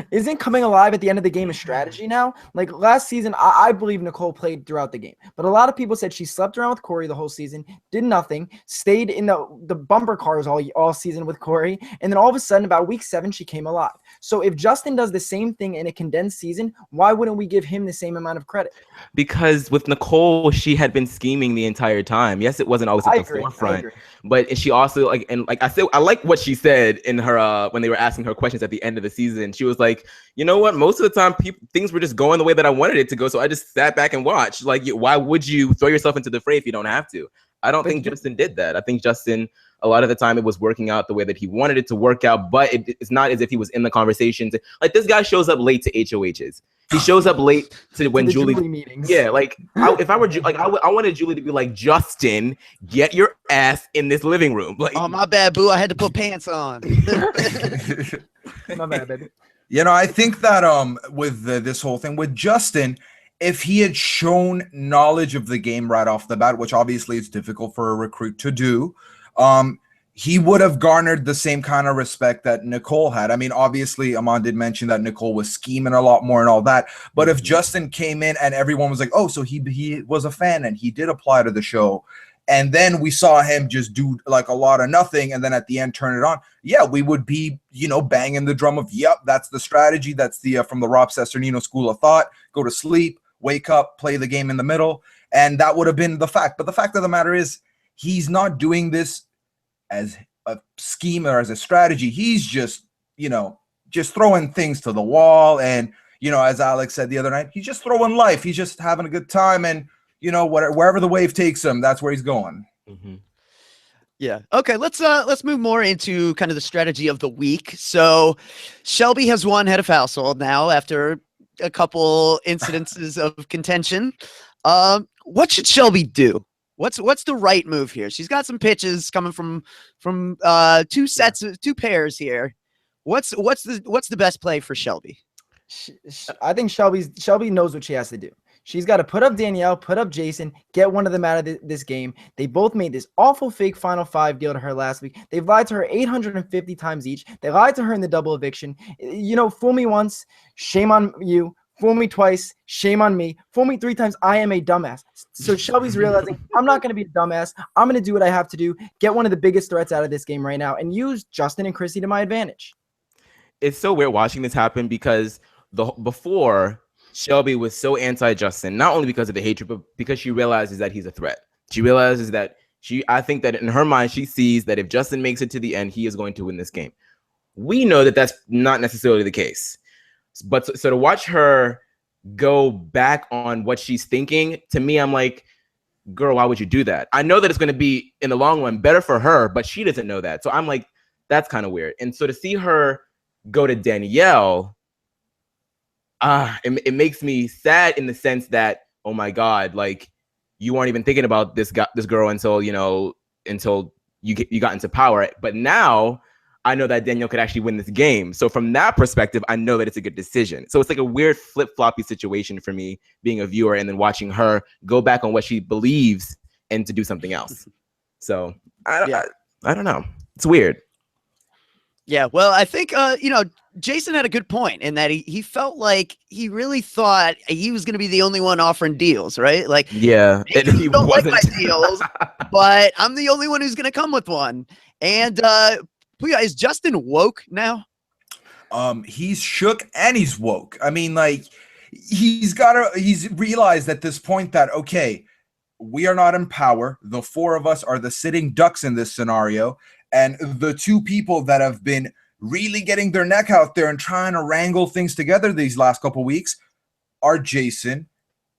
[SPEAKER 2] Isn't coming alive at the end of the game a strategy now? Like last season, I believe Nicole played throughout the game. But a lot of people said she slept around with Corey the whole season, did nothing, stayed in the bumper cars all season with Corey, and then all of a sudden, about week 7, she came alive. So if Justin does the same thing in a condensed season, why wouldn't we give him the same amount of credit?
[SPEAKER 3] Because with Nicole, she had been scheming the entire time. Yes, it wasn't always at the forefront, but she also I like what she said in her when they were asking her questions at the end of the season. She was like, you know what? Most of the time, things were just going the way that I wanted it to go, so I just sat back and watched. Like, why would you throw yourself into the fray if you don't have to? I don't think Justin did that. I think Justin, a lot of the time, it was working out the way that he wanted it to work out, but it's not as if he was in the conversations. Like, this guy shows up late to HOHs. He shows up late to when Julie meetings. Yeah, like if I were I wanted Julie to be like, Justin, get your ass in this living room. Like,
[SPEAKER 1] oh, my bad, boo. I had to put pants on.
[SPEAKER 2] My bad, baby.
[SPEAKER 4] I think that with this whole thing with Justin, if he had shown knowledge of the game right off the bat, which obviously is difficult for a recruit to do, he would have garnered the same kind of respect that Nicole had. I mean, obviously, Aman did mention that Nicole was scheming a lot more and all that. But if Justin came in and everyone was like, oh, so he was a fan and he did apply to the show, and then we saw him just do like a lot of nothing, and then at the end turn it on, yeah, we would be, banging the drum of, yep, that's the strategy. That's the from the Rob Cesternino school of thought. Go to sleep, wake up, play the game in the middle, and that would have been the fact. But the fact of the matter is, he's not doing this as a scheme or as a strategy. He's just, just throwing things to the wall. And, as Alex said the other night, he's just throwing life. He's just having a good time. And, wherever the wave takes him, that's where he's going.
[SPEAKER 3] Mm-hmm.
[SPEAKER 1] Yeah. Okay. Let's move more into kind of the strategy of the week. So Shelby has won head of household now after a couple incidences of contention. What should Shelby do? What's the right move here? She's got some pitches coming from two pairs here. What's the best play for Shelby?
[SPEAKER 2] I think Shelby knows what she has to do. She's got to put up Danielle, put up Jason, get one of them out of this game. They both made this awful fake Final Five deal to her last week. They've lied to her 850 times each. They lied to her in the double eviction. Fool me once, shame on you. Fool me twice, shame on me. Fool me 3 times, I am a dumbass. So Shelby's realizing, I'm not going to be a dumbass. I'm going to do what I have to do, get one of the biggest threats out of this game right now, and use Justin and Chrissy to my advantage.
[SPEAKER 3] It's so weird watching this happen because before Shelby was so anti-Justin, not only because of the hatred, but because she realizes that he's a threat. She realizes that I think that in her mind, she sees that if Justin makes it to the end, he is going to win this game. We know that that's not necessarily the case. But so to watch her go back on what she's thinking, to me, I'm like, girl, why would you do that? I know that it's going to be, in the long run, better for her, but she doesn't know that. So I'm like, that's kind of weird. And so to see her go to Danielle, it makes me sad in the sense that, oh my God, like you weren't even thinking about this girl until you got into power. But now I know that Danielle could actually win this game. So from that perspective, I know that it's a good decision. So it's like a weird flip-floppy situation for me being a viewer and then watching her go back on what she believes and to do something else. So I don't know. It's weird.
[SPEAKER 1] Yeah, well, I think Jason had a good point in that he felt like he really thought he was going to be the only one offering deals, right? Like,
[SPEAKER 3] yeah,
[SPEAKER 1] he don't like my deals, but I'm the only one who's going to come with one. And Pooya, is Justin woke now?
[SPEAKER 4] He's shook and he's woke. I mean, like he's realized at this point that, okay, we are not in power. The 4 of us are the sitting ducks in this scenario. And the 2 people that have been really getting their neck out there and trying to wrangle things together these last couple weeks are Jason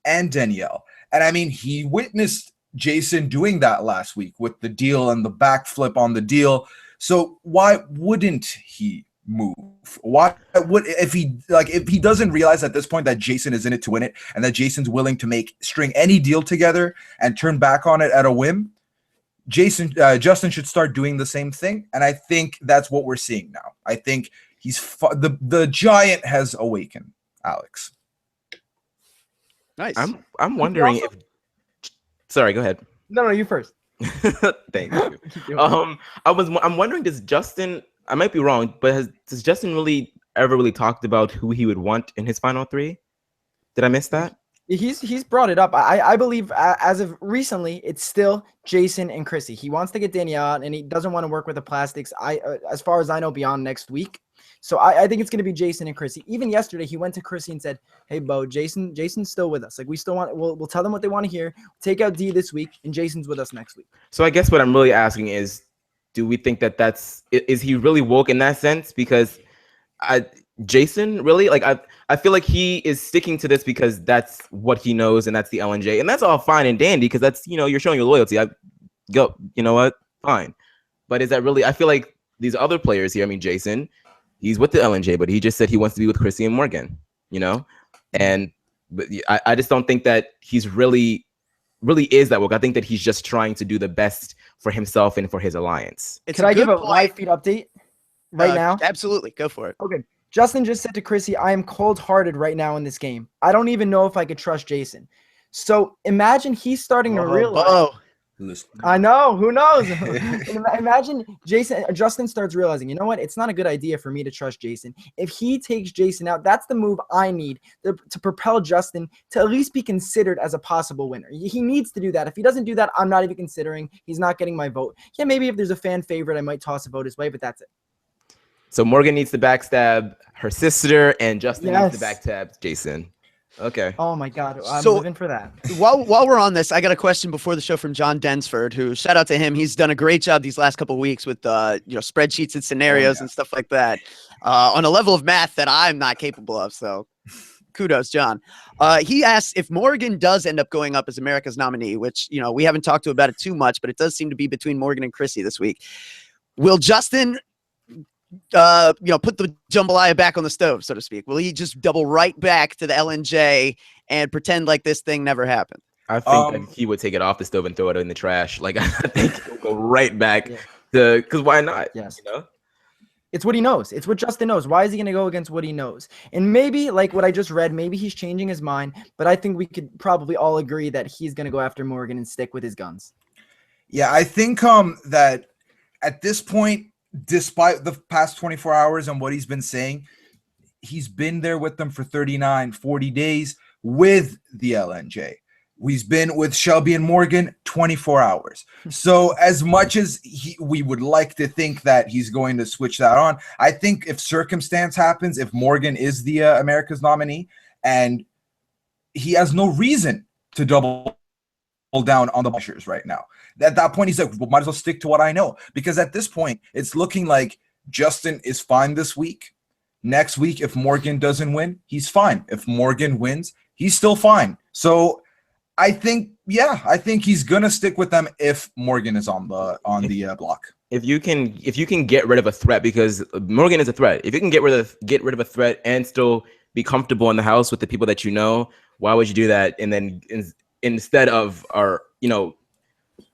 [SPEAKER 4] and Danielle. And I mean, he witnessed Jason doing that last week with the deal and the backflip on the deal. So why wouldn't he move? Why would if he doesn't realize at this point that Jason is in it to win it and that Jason's willing to string any deal together and turn back on it at a whim? Justin should start doing the same thing, and I think that's what we're seeing now. I think the giant has awakened, Alex.
[SPEAKER 1] Nice.
[SPEAKER 3] I'm wondering if. Sorry, go ahead.
[SPEAKER 2] No, you first.
[SPEAKER 3] Thank you. I'm wondering, does Justin? I might be wrong, but does Justin ever really talked about who he would want in his final 3? Did I miss that?
[SPEAKER 2] He's brought it up. I believe as of recently, it's still Jason and Chrissy. He wants to get Danielle out, and he doesn't want to work with the plastics. As far as I know, beyond next week. So I think it's going to be Jason and Chrissy. Even yesterday, he went to Chrissy and said, "Hey, Bo, Jason's still with us. Like we still want. We'll tell them what they want to hear. Take out D this week, and Jason's with us next week."
[SPEAKER 3] So I guess what I'm really asking is, do we think is he really woke in that sense? Because Jason really I feel like he is sticking to this because that's what he knows and that's the LNJ, and that's all fine and dandy because that's you're showing your loyalty. You know what, fine, but is that really? I feel like these other players here. I mean, Jason, he's with the LNJ, but he just said he wants to be with Chrissy and Morgan. And I just don't think that he's really is that woke. I think that he's just trying to do the best for himself and for his alliance.
[SPEAKER 2] Can I give a live feed update right now?
[SPEAKER 1] Absolutely, go for it.
[SPEAKER 2] Okay. Justin just said to Chrissy, "I am cold-hearted right now in this game. I don't even know if I could trust Jason." So imagine he's starting to realize.
[SPEAKER 4] Listen.
[SPEAKER 2] I know. Who knows? Imagine Justin starts realizing, you know what? It's not a good idea for me to trust Jason. If he takes Jason out, that's the move I need to propel Justin to at least be considered as a possible winner. He needs to do that. If he doesn't do that, I'm not even considering. He's not getting my vote. Yeah, maybe if there's a fan favorite, I might toss a vote his way, but that's it.
[SPEAKER 3] So Morgan needs to backstab her sister, and Justin needs to
[SPEAKER 2] Yes.
[SPEAKER 3] backstab Jason. Okay.
[SPEAKER 2] Oh my God, I'm
[SPEAKER 1] So-
[SPEAKER 2] living for that.
[SPEAKER 1] While we're on this, I got a question before the show from John Densford, who, shout out to him. He's done a great job these last couple of weeks with spreadsheets and scenarios and stuff like that on a level of math that I'm not capable of. So kudos, John. He asks if Morgan does end up going up as America's nominee, which, we haven't talked to about it too much, but it does seem to be between Morgan and Chrissy this week. Will Justin put the jambalaya back on the stove, so to speak? Will he just double right back to the LNJ and pretend like this thing never happened?
[SPEAKER 3] I think that he would take it off the stove and throw it in the trash. Like, I think he'll go right back to, because why not?
[SPEAKER 2] Yes.
[SPEAKER 3] You know?
[SPEAKER 2] It's what he knows. It's what Justin knows. Why is he going to go against what he knows? And maybe, like what I just read, maybe he's changing his mind, but I think we could probably all agree that he's going to go after Morgan and stick with his guns.
[SPEAKER 4] Yeah, I think that at this point, despite the past 24 hours and what he's been saying, he's been there with them for 39, 40 days with the LNJ. He's been with Shelby and Morgan 24 hours. So as much as we would like to think that he's going to switch that on, I think if circumstance happens, if Morgan is the America's nominee, and he has no reason to double down on the measures right now. At that point, he's like, well, might as well stick to what I know. Because at this point, it's looking like Justin is fine this week. Next week, if Morgan doesn't win, he's fine. If Morgan wins, he's still fine. So I think he's gonna stick with them if Morgan is on the block.
[SPEAKER 3] If you can get rid of a threat, because Morgan is a threat. If you can get rid of a threat and still be comfortable in the house with the people that you know, why would you do that? And then instead of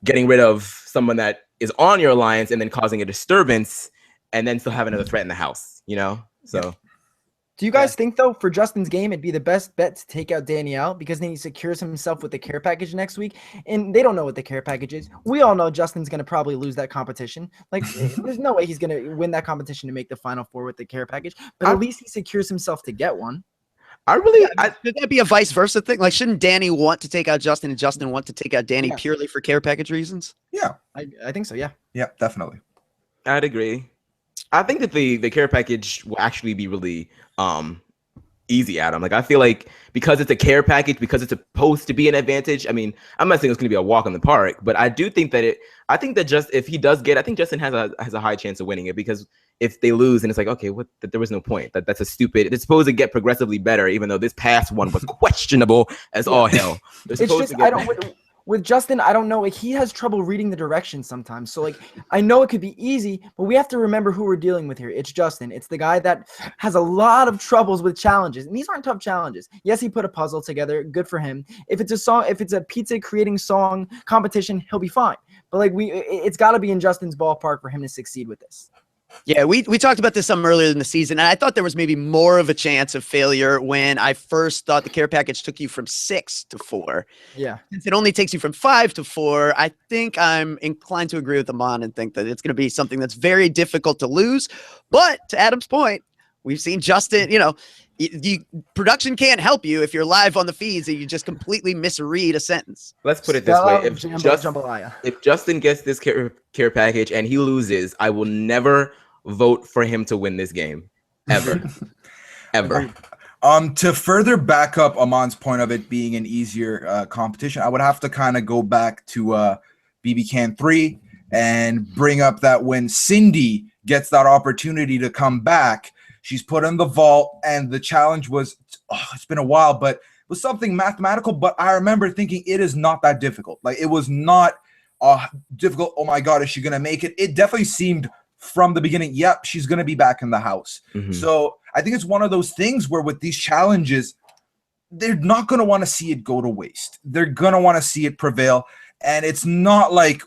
[SPEAKER 3] getting rid of someone that is on your alliance and then causing a disturbance and then still have another threat in the house, So
[SPEAKER 2] do you guys think, though, for Justin's game, it'd be the best bet to take out Danielle because then he secures himself with the care package next week? And they don't know what the care package is. We all know Justin's going to probably lose that competition. Like, there's no way he's going to win that competition to make the Final Four with the care package. But at least he secures himself to get one.
[SPEAKER 1] Should that be a vice versa thing? Like, shouldn't Danny want to take out Justin and Justin want to take out Danny purely for care package reasons?
[SPEAKER 4] Yeah.
[SPEAKER 2] I think so, yeah.
[SPEAKER 4] Yeah, definitely.
[SPEAKER 3] I'd agree. I think that the care package will actually be really easy, Adam. Like, I feel like because it's a care package, because it's supposed to be an advantage. I mean, I'm not saying it's going to be a walk in the park, but I do think that I think Justin has a high chance of winning it, because if they lose and it's like, okay, there was no point. That's a stupid. It's supposed to get progressively better, even though this past one was questionable as all hell.
[SPEAKER 2] It's just with Justin, I don't know. Like, he has trouble reading the directions sometimes. So, like, I know it could be easy, but we have to remember who we're dealing with here. It's Justin. It's the guy that has a lot of troubles with challenges, and these aren't tough challenges. Yes, he put a puzzle together. Good for him. If it's a pizza creating song competition, he'll be fine. But like, it's got to be in Justin's ballpark for him to succeed with this.
[SPEAKER 1] Yeah, we talked about this some earlier in the season, and I thought there was maybe more of a chance of failure when I first thought the care package took you from 6 to 4.
[SPEAKER 2] Yeah.
[SPEAKER 1] Since it only takes you from 5 to 4, I think I'm inclined to agree with Aman and think that it's going to be something that's very difficult to lose. But to Adam's point, we've seen Justin, production can't help you if you're live on the feeds and you just completely misread a sentence.
[SPEAKER 3] Let's put it this way. If Justin gets this care package and he loses, I will never vote for him to win this game. Ever. Ever.
[SPEAKER 4] To further back up Aman's point of it being an easier competition, I would have to kind of go back to BB Can 3 and bring up that when Cindy gets that opportunity to come back, she's put in the vault, and the challenge was, it's been a while, but it was something mathematical. But I remember thinking it is not that difficult. Like, it was not difficult. Oh my God, is she going to make it? It definitely seemed from the beginning, yep, she's going to be back in the house. Mm-hmm. So I think it's one of those things where with these challenges, they're not going to want to see it go to waste. They're going to want to see it prevail. And it's not like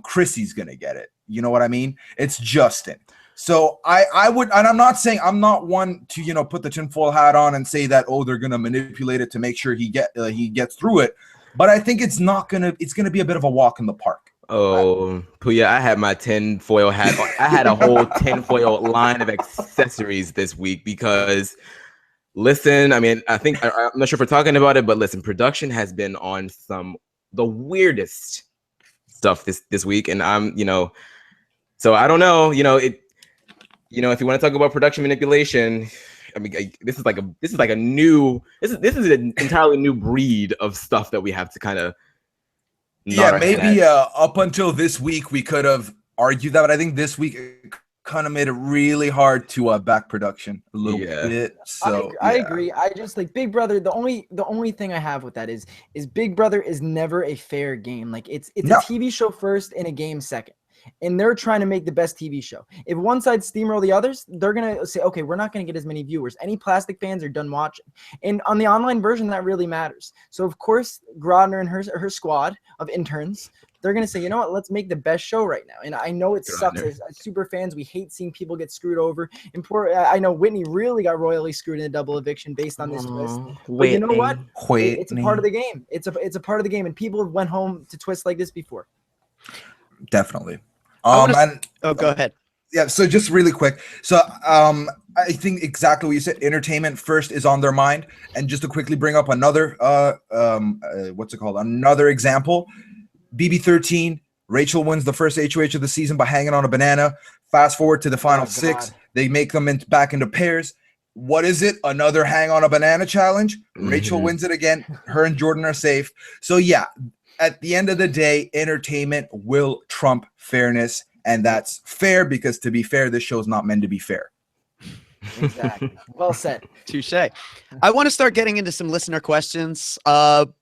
[SPEAKER 4] Chrissy's going to get it. You know what I mean? It's Justin. So I would, and I'm not saying, I'm not one to, put the tinfoil hat on and say that, they're going to manipulate it to make sure he gets through it. but I think it's gonna be a bit of a walk in the park.
[SPEAKER 3] Oh, Pooya, I had my tinfoil hat. I had a whole tinfoil line of accessories this week because, listen, I mean, I'm not sure if we're talking about it, but listen, production has been on the weirdest stuff this week, and so I don't know, if you want to talk about production manipulation, I mean, this is an entirely new breed of stuff that we have to kind of.
[SPEAKER 4] Yeah, maybe up until this week we could have argued that, but I think this week it kind of made it really hard to back production a little bit. So
[SPEAKER 2] I agree. I just like Big Brother. The only thing I have with that is Big Brother is never a fair game. Like it's a TV show first and a game second. And they're trying to make the best TV show. If one side steamroll the others, they're going to say, okay, we're not going to get as many viewers. Any plastic fans are done watching. And on the online version, that really matters. So, of course, Grodner and her squad of interns, they're going to say, you know what, let's make the best show right now. And I know it sucks. As super fans, we hate seeing people get screwed over. And I know Whitney really got royally screwed in a double eviction based on this twist. But you know what? It's a part of the game. It's a part of the game. And people have went home to twists like this before.
[SPEAKER 4] Definitely.
[SPEAKER 1] Go ahead.
[SPEAKER 4] Yeah, so just really quick. So I think exactly what you said. Entertainment first is on their mind. And just to quickly bring up another another example. BB13, Rachel wins the first HOH of the season by hanging on a banana. Fast forward to the final 6. They make them back into pairs. What is it? Another hang on a banana challenge. Rachel wins it again. Her and Jordan are safe. So yeah, at the end of the day, entertainment will trump fairness, and that's fair because, to be fair, this show's not meant to be fair.
[SPEAKER 2] Exactly. Well said.
[SPEAKER 1] Touche. I want to start getting into some listener questions.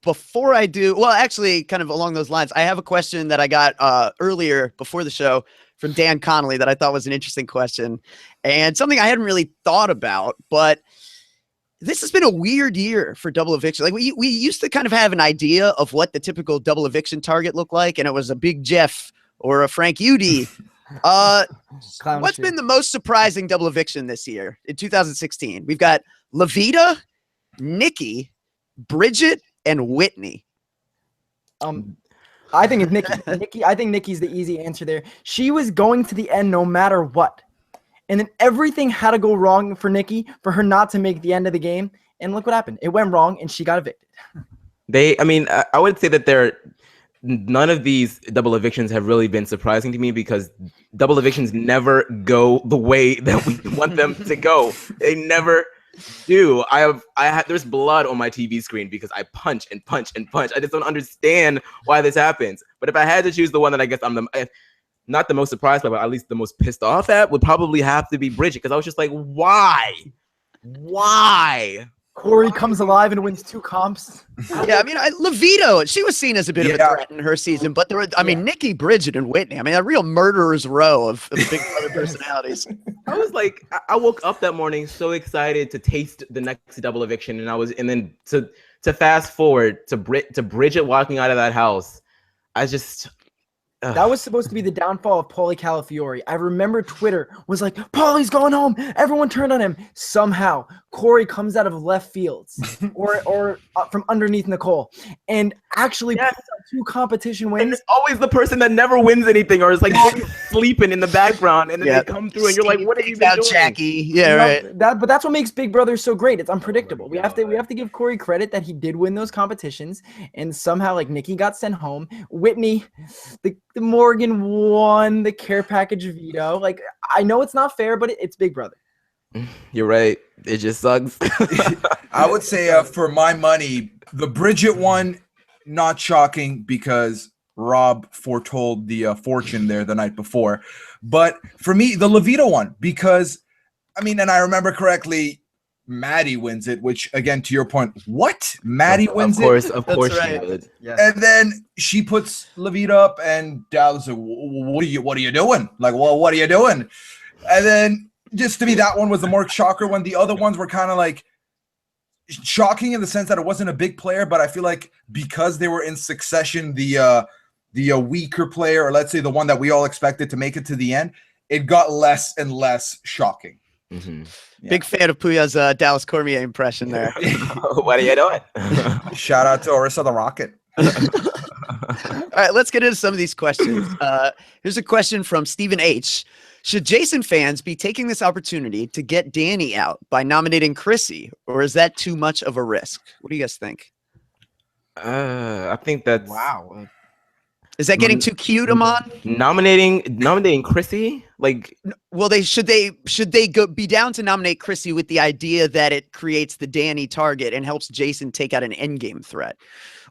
[SPEAKER 1] Before I do, well, actually, kind of along those lines, I have a question that I got earlier before the show from Dan Connolly that I thought was an interesting question and something I hadn't really thought about, but this has been a weird year for double eviction. Like we used to kind of have an idea of what the typical double eviction target looked like, and it was a Big Jeff or a Frank Udy. What's been the most surprising double eviction this year in 2016? We've got Levita, Nikki, Bridget, and Whitney.
[SPEAKER 2] I think it's Nikki. I think Nikki's the easy answer there. She was going to the end no matter what. And then everything had to go wrong for Nikki for her not to make the end of the game. And look what happened. It went wrong and she got evicted.
[SPEAKER 3] I would say that none of these double evictions have really been surprising to me because double evictions never go the way that we want them to go. They never do. There's blood on my TV screen because I punch and punch and punch. I just don't understand why this happens. But if I had to choose the one that I guess I'm not the most surprised by, but at least the most pissed off at, would probably have to be Bridget, because I was just like, why?
[SPEAKER 2] Corey comes alive and wins 2 comps.
[SPEAKER 1] Yeah, I mean, Levito, she was seen as a bit of a threat in her season, but there were, Nikki, Bridget, and Whitney. I mean, a real murderer's row of Big Brother personalities.
[SPEAKER 3] I was like, I woke up that morning so excited to taste the next double eviction, and then to fast forward to Bridget walking out of that house, I just.
[SPEAKER 2] That was supposed to be the downfall of Paulie Calafiore. I remember Twitter was like, Paulie's going home. Everyone turned on him. Somehow, Corey comes out of left fields or from underneath Nicole and actually puts out 2 competition wins.
[SPEAKER 3] And it's always the person that never wins anything or is like sleeping in the background, and then they come through and you're like, what have you been doing?
[SPEAKER 1] Jackie. Yeah, right.
[SPEAKER 2] But that's what makes Big Brother so great. It's unpredictable. We have to give Corey credit that he did win those competitions, and somehow like Nikki got sent home. Whitney, the Morgan won the care package veto. Like, I know it's not fair, but it's Big Brother.
[SPEAKER 3] You're right. It just sucks.
[SPEAKER 4] I would say for my money, the Bridget one, not shocking because Rob foretold the fortune there the night before. But for me, the Levito one, because, I mean, and I remember correctly, Maddie wins it, which, again, to your point, what? Maddie wins it?
[SPEAKER 3] Of course
[SPEAKER 1] right.
[SPEAKER 3] She would.
[SPEAKER 4] Yes. And then she puts Levita up, and Dallas like, what are you doing? Like, well, what are you doing? And then, just to me, that one was the more shocker one. The other ones were kind of like shocking in the sense that it wasn't a big player, but I feel like because they were in succession, the weaker player, or let's say the one that we all expected to make it to the end, it got less and less shocking.
[SPEAKER 3] Mm-hmm.
[SPEAKER 1] Yeah. Big fan of Pooya's Dallas Cormier impression there.
[SPEAKER 3] What are you doing?
[SPEAKER 4] Shout out to Orissa the Rocket.
[SPEAKER 1] All right, let's get into some of these questions. Here's a question from Stephen H. Should Jason fans be taking this opportunity to get Danny out by nominating Chrissy, or is that too much of a risk? What do you guys think?
[SPEAKER 3] I think that's
[SPEAKER 2] Wow.
[SPEAKER 1] Is that getting too cute, Aman?
[SPEAKER 3] nominating Chrissy. Like,
[SPEAKER 1] Well, should they be down to nominate Chrissy with the idea that it creates the Danny target and helps Jason take out an endgame threat?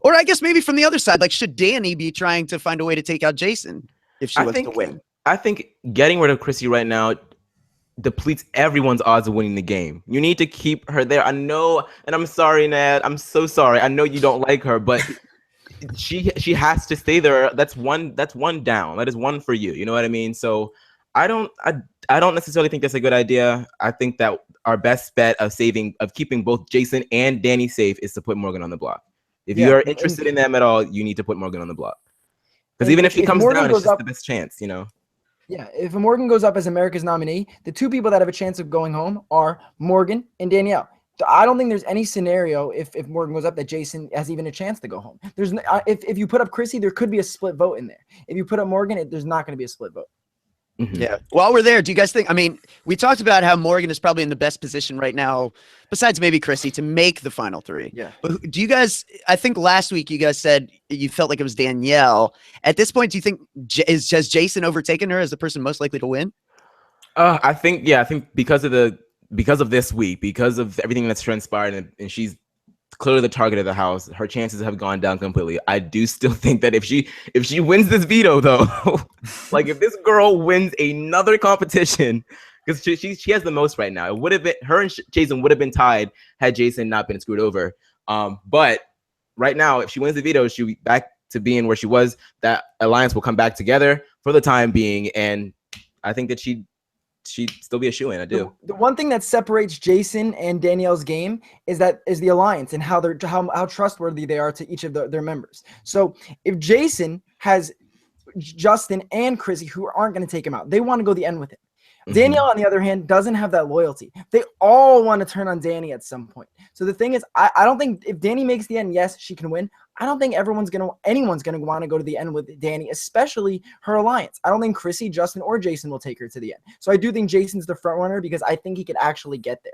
[SPEAKER 1] Or I guess maybe from the other side, like, should Danny be trying to find a way to take out Jason if she wants to win?
[SPEAKER 3] I think getting rid of Chrissy right now depletes everyone's odds of winning the game. You need to keep her there. I know, and I'm sorry, Ned. I'm so sorry. I know you don't like her, but she has to stay there. That's one down. That is one for you. You know what I mean? So I don't necessarily think that's a good idea. I think that our best bet of keeping both Jason and Danny safe is to put Morgan on the block. If you're interested in them at all, you need to put Morgan on the block. Because even if he comes down, it's just the best chance, you know?
[SPEAKER 2] Yeah, if Morgan goes up as America's nominee, the two people that have a chance of going home are Morgan and Danielle. So I don't think there's any scenario if Morgan goes up that Jason has even a chance to go home. There's if you put up Chrissy, there could be a split vote in there. If you put up Morgan, there's not going to be a split vote.
[SPEAKER 3] Mm-hmm.
[SPEAKER 1] Yeah. While we're there, do you guys think, I mean, we talked about how Morgan is probably in the best position right now, besides maybe Chrissy, to make the final three.
[SPEAKER 2] Yeah.
[SPEAKER 1] But do you guys, I think last week you guys said you felt like it was Danielle. At this point, do you think, has Jason overtaken her as the person most likely to win?
[SPEAKER 3] I think because of this week, because of everything that's transpired, and she's clearly the target of the house, her chances have gone down completely. I do still think that if she wins this veto, though, like if this girl wins another competition, because she has the most right now, it would have been her and Jason would have been tied had Jason not been screwed over. But right now, if she wins the veto, she'll be back to being where she was. That alliance will come back together for the time being, and I think that she'd still be a shoo-in. I do.
[SPEAKER 2] The one thing that separates Jason and Danielle's game is the alliance and how trustworthy they are to each of their members. So if Jason has Justin and Chrissy who aren't going to take him out, they want to go the end with him. Mm-hmm. Danielle, on the other hand, doesn't have that loyalty. They all want to turn on Danny at some point. So the thing is, I don't think if Danny makes the end, yes, she can win. I don't think anyone's going to want to go to the end with Danny, especially her alliance. I don't think Chrissy, Justin, or Jason will take her to the end. So I do think Jason's the front runner because I think he could actually get there.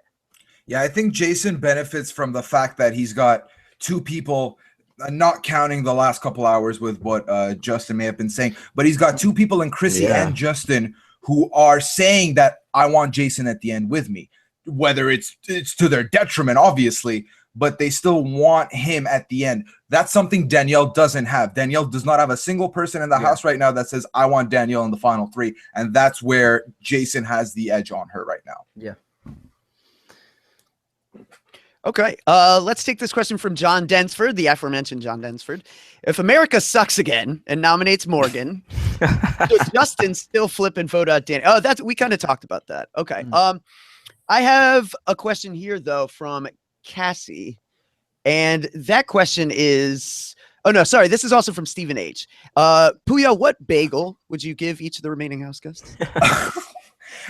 [SPEAKER 4] Yeah, I think Jason benefits from the fact that he's got two people, not counting the last couple hours with what Justin may have been saying, but he's got two people in Chrissy and Justin who are saying that I want Jason at the end with me, whether it's to their detriment, obviously, but they still want him at the end. That's something Danielle doesn't have. Danielle does not have a single person in the house right now that says, I want Danielle in the final three. And that's where Jason has the edge on her right now.
[SPEAKER 2] Yeah.
[SPEAKER 1] Okay. Let's take this question from John Densford, the aforementioned John Densford. If America sucks again and nominates Morgan, does Justin still flip and vote out Danny? Oh, we kind of talked about that. Okay. I have a question here, though, from Cassie. And that question is, oh no, sorry. This is also from Stephen H. Pooya, what bagel would you give each of the remaining house guests?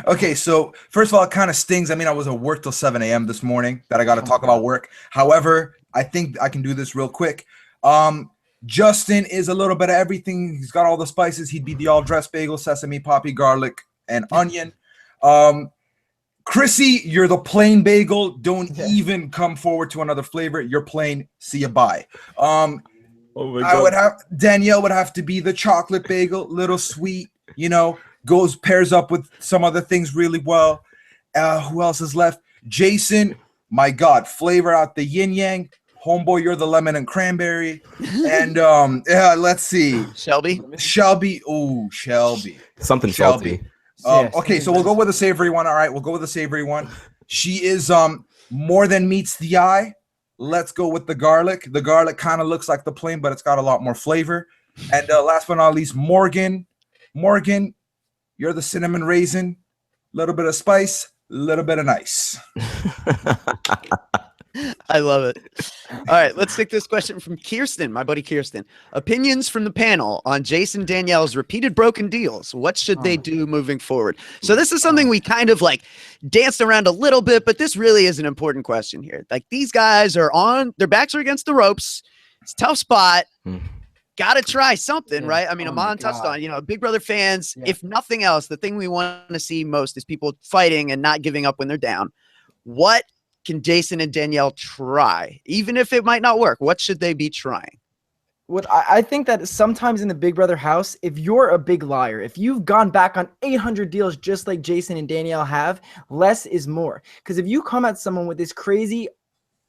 [SPEAKER 4] Okay, so first of all, it kind of stings. I mean, I was at work till 7 a.m. this morning that I got to talk about work. However, I think I can do this real quick. Justin is a little bit of everything. He's got all the spices. He'd be the all-dressed bagel, sesame, poppy, garlic, and onion. Chrissy, you're the plain bagel. Don't even come forward to another flavor. You're plain. See you, bye.
[SPEAKER 3] Oh my God.
[SPEAKER 4] Danielle would have to be the chocolate bagel, little sweet, pairs up with some other things really well. Who else is left? Jason, my God, flavor out the yin yang. Homeboy, you're the lemon and cranberry. And let's see.
[SPEAKER 1] Shelby.
[SPEAKER 4] Ooh, Shelby.
[SPEAKER 3] Something salty.
[SPEAKER 4] Okay, so we'll go with a savory one. All right, we'll go with a savory one. She is more than meets the eye. Let's go with the garlic. The garlic kind of looks like the plain, but it's got a lot more flavor. And last but not least, Morgan, you're the cinnamon raisin, little bit of spice, little bit of nice.
[SPEAKER 1] I love it. All right, let's take this question from Kirsten, my buddy Kirsten. Opinions from the panel on Jason Danielle's repeated broken deals. What should they do moving forward? So this is something we kind of like danced around a little bit, but this really is an important question here. Like these guys are their backs are against the ropes. It's a tough spot.
[SPEAKER 3] Hmm.
[SPEAKER 1] Got to try something,
[SPEAKER 2] Yeah.
[SPEAKER 1] right? I mean,
[SPEAKER 2] Oh my
[SPEAKER 1] Aman touched
[SPEAKER 2] God.
[SPEAKER 1] on, Big Brother fans,
[SPEAKER 2] Yeah.
[SPEAKER 1] if nothing else, the thing we want to see most is people fighting and not giving up when they're down. What can Jason and Danielle try? Even if it might not work, what should they be trying?
[SPEAKER 2] What I think that sometimes in the Big Brother house, if you're a big liar, if you've gone back on 800 deals just like Jason and Danielle have, less is more. Because if you come at someone with this crazy,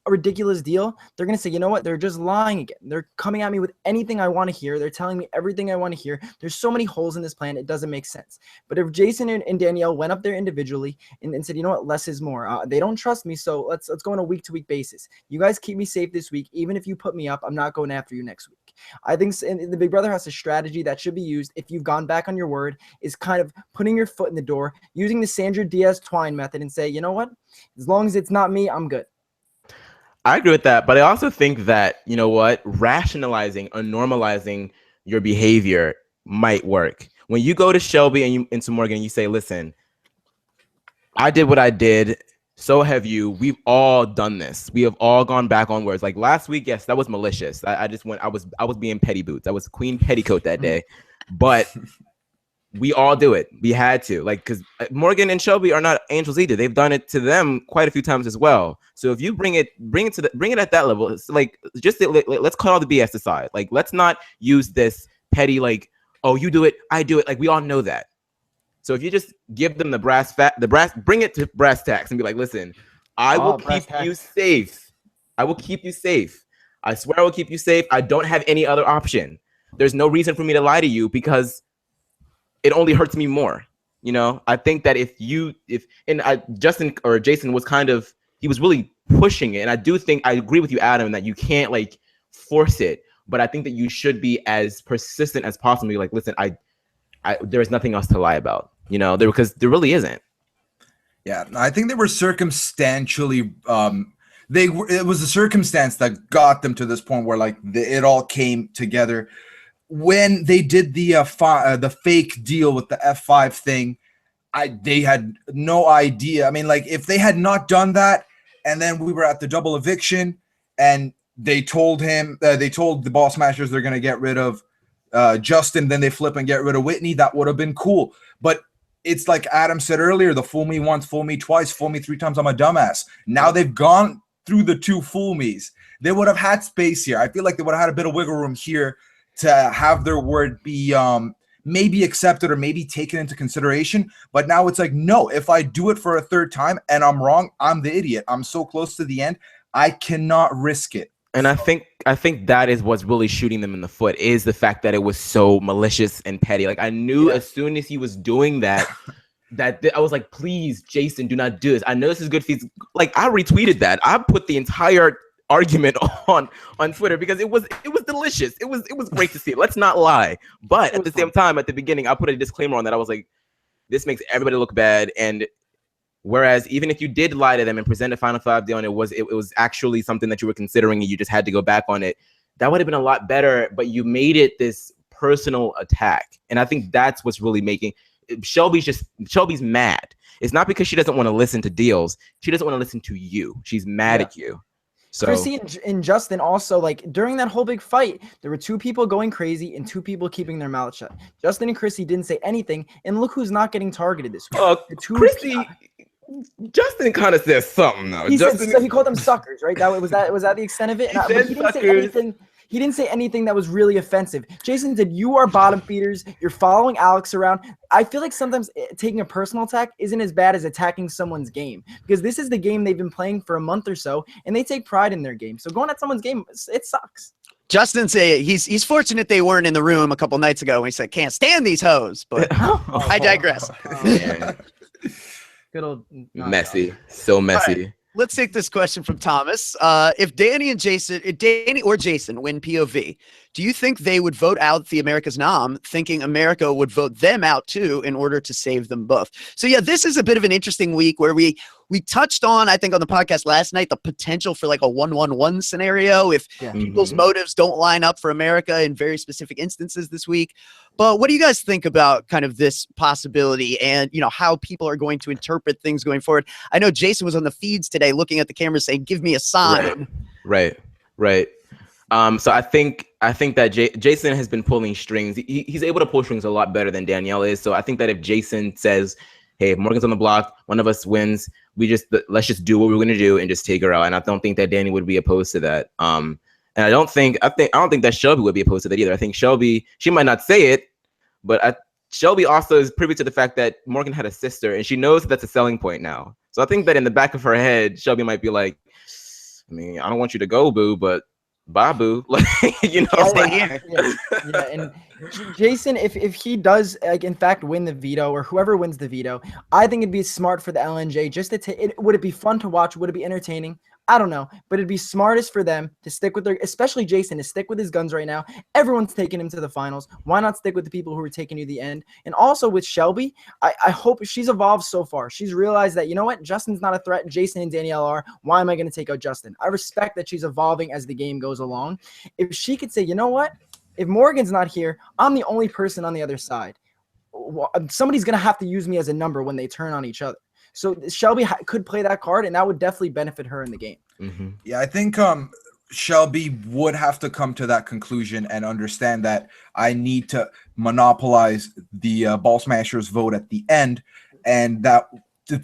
[SPEAKER 2] ridiculous deal, they're going to say, you know what? They're just lying again. They're coming at me with anything I want to hear. They're telling me everything I want to hear. There's so many holes in this plan. It doesn't make sense. But if Jason and Danielle went up there individually and said, you know what? Less is more. They don't trust me. So let's go on a week-to-week basis. You guys keep me safe this week. Even if you put me up, I'm not going after you next week. I think in the Big Brother has a strategy that should be used if you've gone back on your word, is kind of putting your foot in the door, using the Sandra Diaz Twine method and say, you know what? As long as it's not me, I'm good.
[SPEAKER 3] I agree with that, but I also think that, rationalizing or normalizing your behavior might work. When you go to Shelby and to Morgan, you say, listen, I did what I did. So have you. We've all done this. We have all gone back on words. Like last week, yes, that was malicious. I was being petty boots. I was Queen Petticoat that day. But we all do it. We had to, because Morgan and Shelby are not angels either. They've done it to them quite a few times as well. So if you bring it at that level, it's let's cut all the BS aside. Let's not use this petty, oh, you do it, I do it. We all know that. So if you just give them bring it to brass tacks and be like, listen, I will keep you safe. I will keep you safe. I swear I will keep you safe. I don't have any other option. There's no reason for me to lie to you because it only hurts me more. I think that Justin or Jason was he was really pushing it. And I agree with you, Adam, that you can't force it, but I think that you should be as persistent as possible. Listen, there's nothing else to lie about, because there really isn't.
[SPEAKER 4] Yeah, I think they were circumstantially. It was a circumstance that got them to this point where it all came together when they did the fake deal with the F5 thing. They had no idea. I mean, if they had not done that, and then we were at the double eviction, and they told the Boss Mashers they're gonna get rid of Justin, then they flip and get rid of Whitney, that would have been cool. But it's like Adam said earlier, the fool me once, fool me twice, fool me 3 times, I'm a dumbass. Now they've gone through the 2 fool me's. They would have had space here. I feel like they would have had a bit of wiggle room here to have their word be maybe accepted or maybe taken into consideration. But now it's no, if I do it for a 3rd time and I'm wrong, I'm the idiot. I'm so close to the end, I cannot risk it.
[SPEAKER 3] And I think that is what's really shooting them in the foot, is the fact that it was so malicious and petty. I knew as soon as he was doing that, I was like, please, Jason, do not do this. I know this is good feeds. I retweeted that. I put the entire argument on Twitter because it was delicious. It was great to see. Let's not lie. But at the same time, at the beginning, I put a disclaimer on that. I was like, this makes everybody look bad. And whereas even if you did lie to them and present a Final 5 deal and it was actually something that you were considering and you just had to go back on it, that would have been a lot better. But you made it this personal attack. And I think that's what's really making Shelby's mad. It's not because she doesn't want to listen to deals. She doesn't want to listen to you. She's mad at you. So
[SPEAKER 2] Chrissy and Justin also, during that whole big fight, there were 2 people going crazy and 2 people keeping their mouth shut. Justin and Chrissy didn't say anything, and look who's not getting targeted this week.
[SPEAKER 3] Chrissy, Justin kind of says something though.
[SPEAKER 2] He called them suckers, right? Was that the extent of it? He didn't say anything that was really offensive. Jason said, you are bottom feeders. You're following Alex around. I feel like sometimes taking a personal attack isn't as bad as attacking someone's game, because this is the game they've been playing for a month or so, and they take pride in their game. So going at someone's game, it sucks.
[SPEAKER 1] Justin say he's fortunate they weren't in the room a couple nights ago when he said, can't stand these hoes, but I digress.
[SPEAKER 2] Good old
[SPEAKER 3] messy. So messy.
[SPEAKER 1] Right. Let's take this question from Thomas. If Danny or Jason win POV, do you think they would vote out the America's Nom, thinking America would vote them out too in order to save them both? So yeah, this is a bit of an interesting week where we touched on, I think on the podcast last night, the potential for a 1-1-1 scenario if people's motives don't line up for America in very specific instances this week. But what do you guys think about kind of this possibility and, how people are going to interpret things going forward? I know Jason was on the feeds today looking at the camera saying, give me a sign.
[SPEAKER 3] Right. So I think that Jason has been pulling strings. He's able to pull strings a lot better than Danielle is. So I think that if Jason says, "Hey, if Morgan's on the block, one of us wins, let's just do what we're gonna do and just take her out," and I don't think that Danny would be opposed to that. And I don't think that Shelby would be opposed to that either. I think Shelby, she might not say it, but Shelby also is privy to the fact that Morgan had a sister, and she knows that's a selling point now. So I think that in the back of her head, Shelby might be like, I mean, I don't want you to go, boo, but bye, boo. Like, you know,
[SPEAKER 1] Stay here.
[SPEAKER 2] Yeah, and Jason, if he does, like, in fact, win the veto, or whoever wins the veto, I think it'd be smart for the LNJ just to would it be fun to watch? Would it be entertaining? I don't know, but it'd be smartest for them to stick with especially Jason, to stick with his guns right now. Everyone's taking him to the finals. Why not stick with the people who are taking you to the end? And also with Shelby, I hope she's evolved so far. She's realized that, you know what, Justin's not a threat. Jason and Danielle are. Why am I going to take out Justin? I respect that she's evolving as the game goes along. If she could say, you know what, if Morgan's not here, I'm the only person on the other side. Somebody's going to have to use me as a number when they turn on each other. So Shelby could play that card, and that would definitely benefit her in the game.
[SPEAKER 3] Mm-hmm.
[SPEAKER 4] Yeah, I think Shelby would have to come to that conclusion and understand that I need to monopolize the ball smashers vote at the end, and that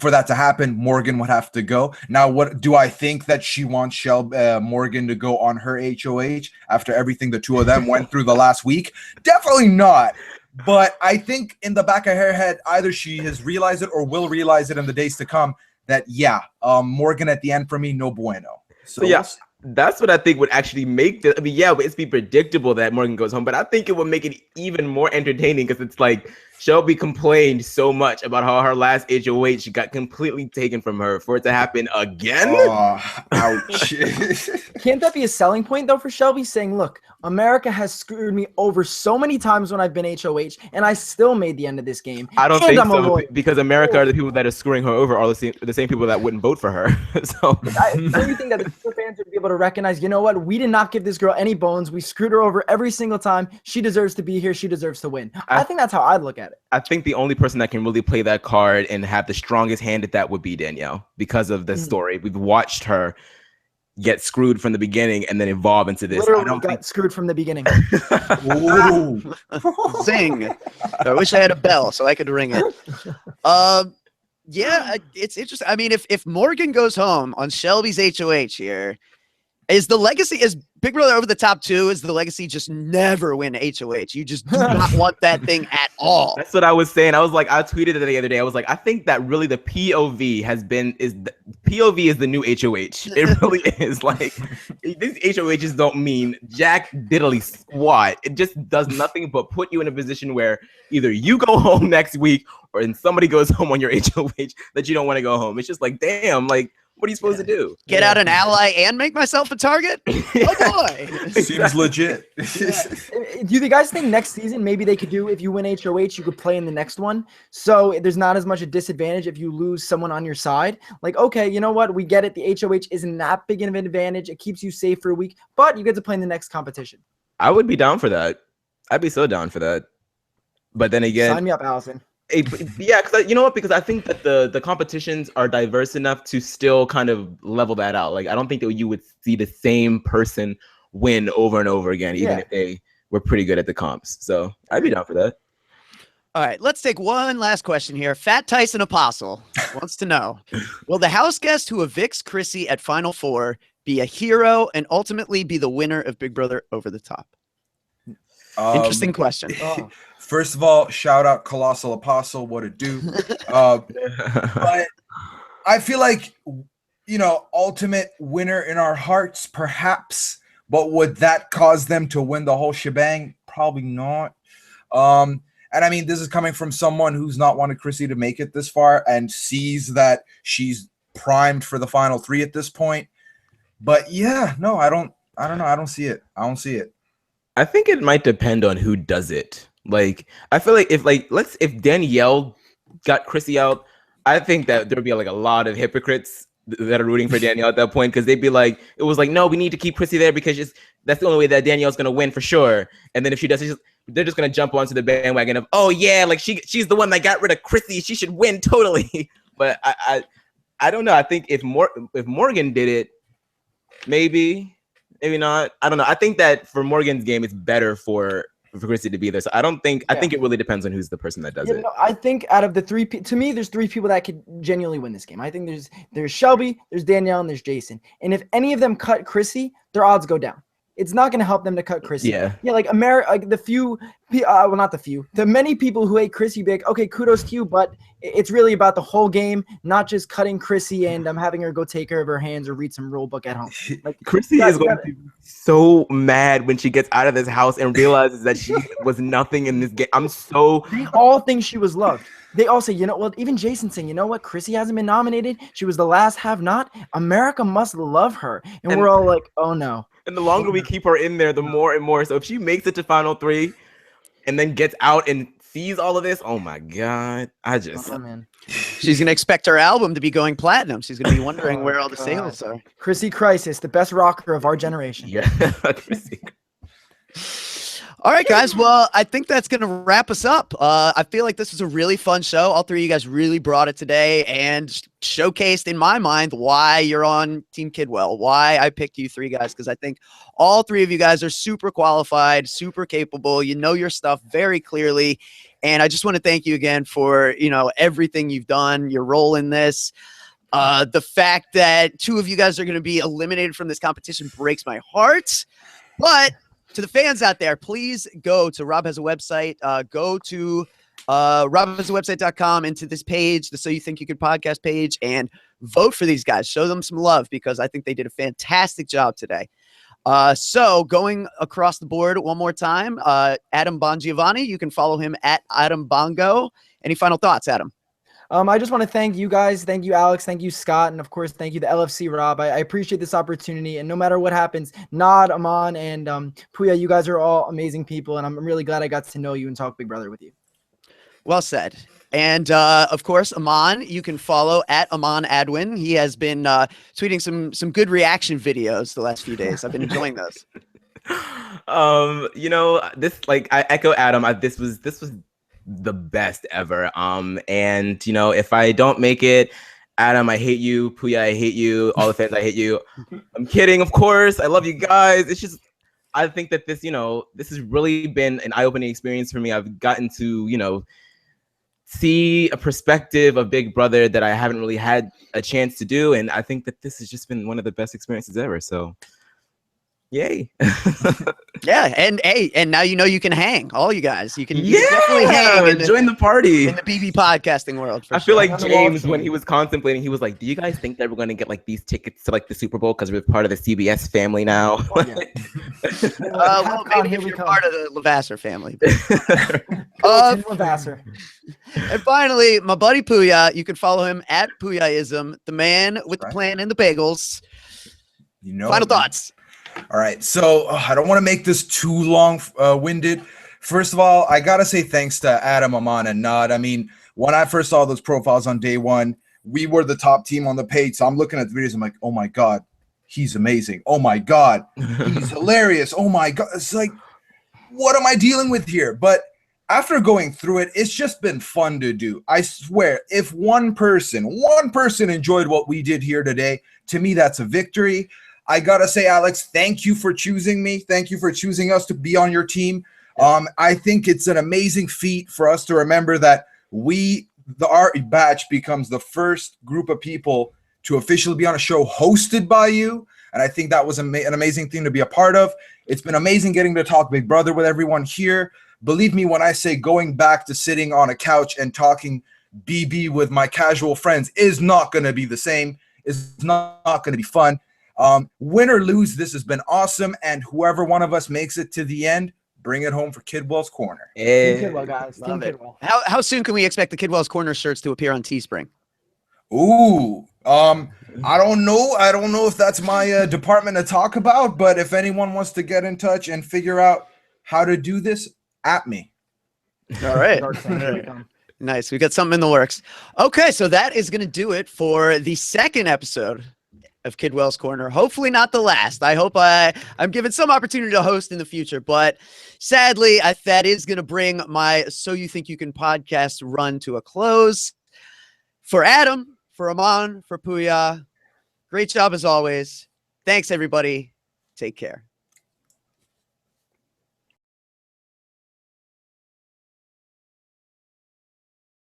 [SPEAKER 4] for that to happen, Morgan would have to go. Now, what do I think that she wants Morgan to go on her HOH after everything the two of them went through the last week? Definitely not. But I think in the back of her head, either she has realized it or will realize it in the days to come that, Morgan at the end for me, no bueno.
[SPEAKER 3] So yeah, that's what I think would actually make the. I mean, yeah, it's be predictable that Morgan goes home, but I think it would make it even more entertaining because it's like Shelby complained so much about how her last HOH got completely taken from her. For it to happen again,
[SPEAKER 4] ouch!
[SPEAKER 2] Can't that be a selling point though for Shelby, saying, "Look, America has screwed me over so many times when I've been HOH, and I still made the end of this game."
[SPEAKER 3] I don't think so, because America are the people that are screwing her over are the same people that wouldn't vote for her. So
[SPEAKER 2] don't you think that the super fans would be able to recognize, you know what, we did not give this girl any bones. We screwed her over every single time. She deserves to be here. She deserves to win. I think that's how I'd look at it.
[SPEAKER 3] I think the only person that can really play that card and have the strongest hand at that would be Danielle because of the story. We've watched her get screwed from the beginning and then evolve into this.
[SPEAKER 2] Literally got screwed from the beginning.
[SPEAKER 1] Zing. I wish I had a bell so I could ring it. Yeah, it's interesting. I mean, if Morgan goes home on Shelby's HOH here, is Big Brother Over the Top 2, is the legacy just never win HOH? You just do not want that thing at all.
[SPEAKER 3] That's what I was saying. I was like, I tweeted it the other day. I was like, I think that really the POV POV is the new HOH. It really is. Like, these HOHs don't mean jack diddly squat. It just does nothing but put you in a position where either you go home next week or somebody goes home on your HOH that you don't want to go home. It's just like, damn, like, what are you supposed to do?
[SPEAKER 1] Get out an ally and make myself a target? Oh boy.
[SPEAKER 4] Seems legit.
[SPEAKER 2] Do you guys think next season maybe they could do, if you win HOH, you could play in the next one? So there's not as much a disadvantage if you lose someone on your side. Like, okay, you know what? We get it. The HOH isn't that big of an advantage. It keeps you safe for a week, but you get to play in the next competition.
[SPEAKER 3] I would be down for that. I'd be so down for that. But then again,
[SPEAKER 2] sign me up, Allison.
[SPEAKER 3] Yeah, because you know what? Because I think that the competitions are diverse enough to still kind of level that out. Like, I don't think that you would see the same person win over and over again, even if they were pretty good at the comps. So I'd be down for that.
[SPEAKER 1] All right, let's take one last question here. Fat Tyson Apostle wants to know, will the house guest who evicts Chrissy at Final Four be a hero and ultimately be the winner of Big Brother Over the Top? Interesting question.
[SPEAKER 4] First of all, shout out Colossal Apostle, what it do. But I feel like, ultimate winner in our hearts, perhaps. But would that cause them to win the whole shebang? Probably not. And I mean, this is coming from someone who's not wanted Chrissy to make it this far and sees that she's primed for the final three at this point. But yeah, no, I don't know. I don't see it.
[SPEAKER 3] I think it might depend on who does it. Like, I feel like if Danielle got Chrissy out, I think that there'd be a lot of hypocrites that are rooting for Danielle at that point, because they'd be like, it was like, no, we need to keep Chrissy there because that's the only way that Danielle's gonna win for sure. And then if she does, they're just gonna jump onto the bandwagon of, oh yeah, like she's the one that got rid of Chrissy, she should win totally. But I don't know. I think if Morgan did it, maybe Maybe not. I don't know. I think that for Morgan's game, it's better for Chrissy to be there. So I think it really depends on who's the person that does it.
[SPEAKER 2] No, I think out of the to me, there's three people that could genuinely win this game. I think there's Shelby, there's Danielle, and there's Jason. And if any of them cut Chrissy, their odds go down. It's not going to help them to cut Chrissy.
[SPEAKER 3] Yeah,
[SPEAKER 2] like the many people who hate Chrissy, be like, okay, kudos to you, but it's really about the whole game, not just cutting Chrissy and having her go take care of her hands or read some rule book at home. Like
[SPEAKER 3] Chrissy is going to be so mad when she gets out of this house and realizes that she was nothing in this game.
[SPEAKER 2] They all think she was loved. They all say, even Jason saying, you know what, Chrissy hasn't been nominated. She was the last have-not. America must love her. And we're all like, oh no.
[SPEAKER 3] And the longer we keep her in there, the more and more. So if she makes it to Final 3 and then gets out and sees all of this, oh my God.
[SPEAKER 1] She's going to expect her album to be going platinum. She's going to be wondering where all the sales are.
[SPEAKER 2] Chrissy Crisis, the best rocker of our generation.
[SPEAKER 3] Yeah.
[SPEAKER 1] All right, guys. Well, I think that's going to wrap us up. I feel like this was a really fun show. All three of you guys really brought it today and showcased, in my mind, why you're on Team Kidwell, why I picked you three guys, because I think all three of you guys are super qualified, super capable. You know your stuff very clearly. And I just want to thank you again for, everything you've done, your role in this. The fact that two of you guys are going to be eliminated from this competition breaks my heart. But to the fans out there, please go to Rob Has a Website. Go to robhasawebsite.com into this page, the So You Think You Could podcast page, and vote for these guys. Show them some love because I think they did a fantastic job today. So going across the board one more time, Adam Bongiovanni, you can follow him at Adam Bongo. Any final thoughts, Adam?
[SPEAKER 2] I just want to thank you guys. Thank you, Alex. Thank you, Scott. And of course, thank you, the LFC Rob. I appreciate this opportunity. And no matter what happens, Nod, Aman, and Pooya, you guys are all amazing people. And I'm really glad I got to know you and talk Big Brother with you.
[SPEAKER 1] Well said. And of course, Aman, you can follow at Aman Adwin. He has been tweeting some good reaction videos the last few days. I've been enjoying those.
[SPEAKER 3] I echo Adam. This was the best ever. And if I don't make it, Adam, I hate you. Pooya, I hate you. All the fans, I hate you. I'm kidding, of course. I love you guys. It's just, I think that this has really been an eye-opening experience for me. I've gotten to, see a perspective of Big Brother that I haven't really had a chance to do. And I think that this has just been one of the best experiences ever. So yay.
[SPEAKER 1] Yeah, and now you can hang, all you guys. You can definitely hang and
[SPEAKER 3] join the party
[SPEAKER 1] in the BB podcasting world.
[SPEAKER 3] I feel like James, when he was contemplating, he was like, "Do you guys think that we're going to get these tickets to the Super Bowl because we're part of the CBS family now?"
[SPEAKER 1] Well, maybe if you're part of the Levasseur family.
[SPEAKER 2] Levasseur.
[SPEAKER 1] And finally, my buddy Pooya, you can follow him at Pooyaism, the man with the plan and the bagels. Final thoughts.
[SPEAKER 4] All right, so I don't want to make this too long-winded. First of all, I got to say thanks to Adam, Aman, and Nod. I mean, when I first saw those profiles on day one, we were the top team on the page. So I'm looking at the videos. I'm like, oh, my God, he's amazing. Oh, my God, he's hilarious. Oh, my God. It's like, what am I dealing with here? But after going through it, it's just been fun to do. I swear, if one person enjoyed what we did here today, to me, that's a victory. I got to say, Alex, thank you for choosing me. Thank you for choosing us to be on your team. I think it's an amazing feat for us to remember that our batch becomes the first group of people to officially be on a show hosted by you. And I think that was an amazing thing to be a part of. It's been amazing getting to talk Big Brother with everyone here. Believe me when I say going back to sitting on a couch and talking BB with my casual friends is not going to be the same. It's not going to be fun. Win or lose, this has been awesome. And whoever one of us makes it to the end, bring it home for Kidwell's Corner.
[SPEAKER 2] Team Kidwell, guys. Team Kidwell.
[SPEAKER 1] How soon can we expect the Kidwell's Corner shirts to appear on Teespring?
[SPEAKER 4] Ooh, I don't know. I don't know if that's my department to talk about, but if anyone wants to get in touch and figure out how to do this, at me.
[SPEAKER 1] All right. Nice. We got something in the works. Okay, so that is going to do it for the second episode of Kidwell's Corner. Hopefully not the last. I hope I'm given some opportunity to host in the future, but sadly, that is going to bring my So You Think You Can podcast run to a close. For Adam, for Aman, for Pooya, great job as always. Thanks, everybody. Take care.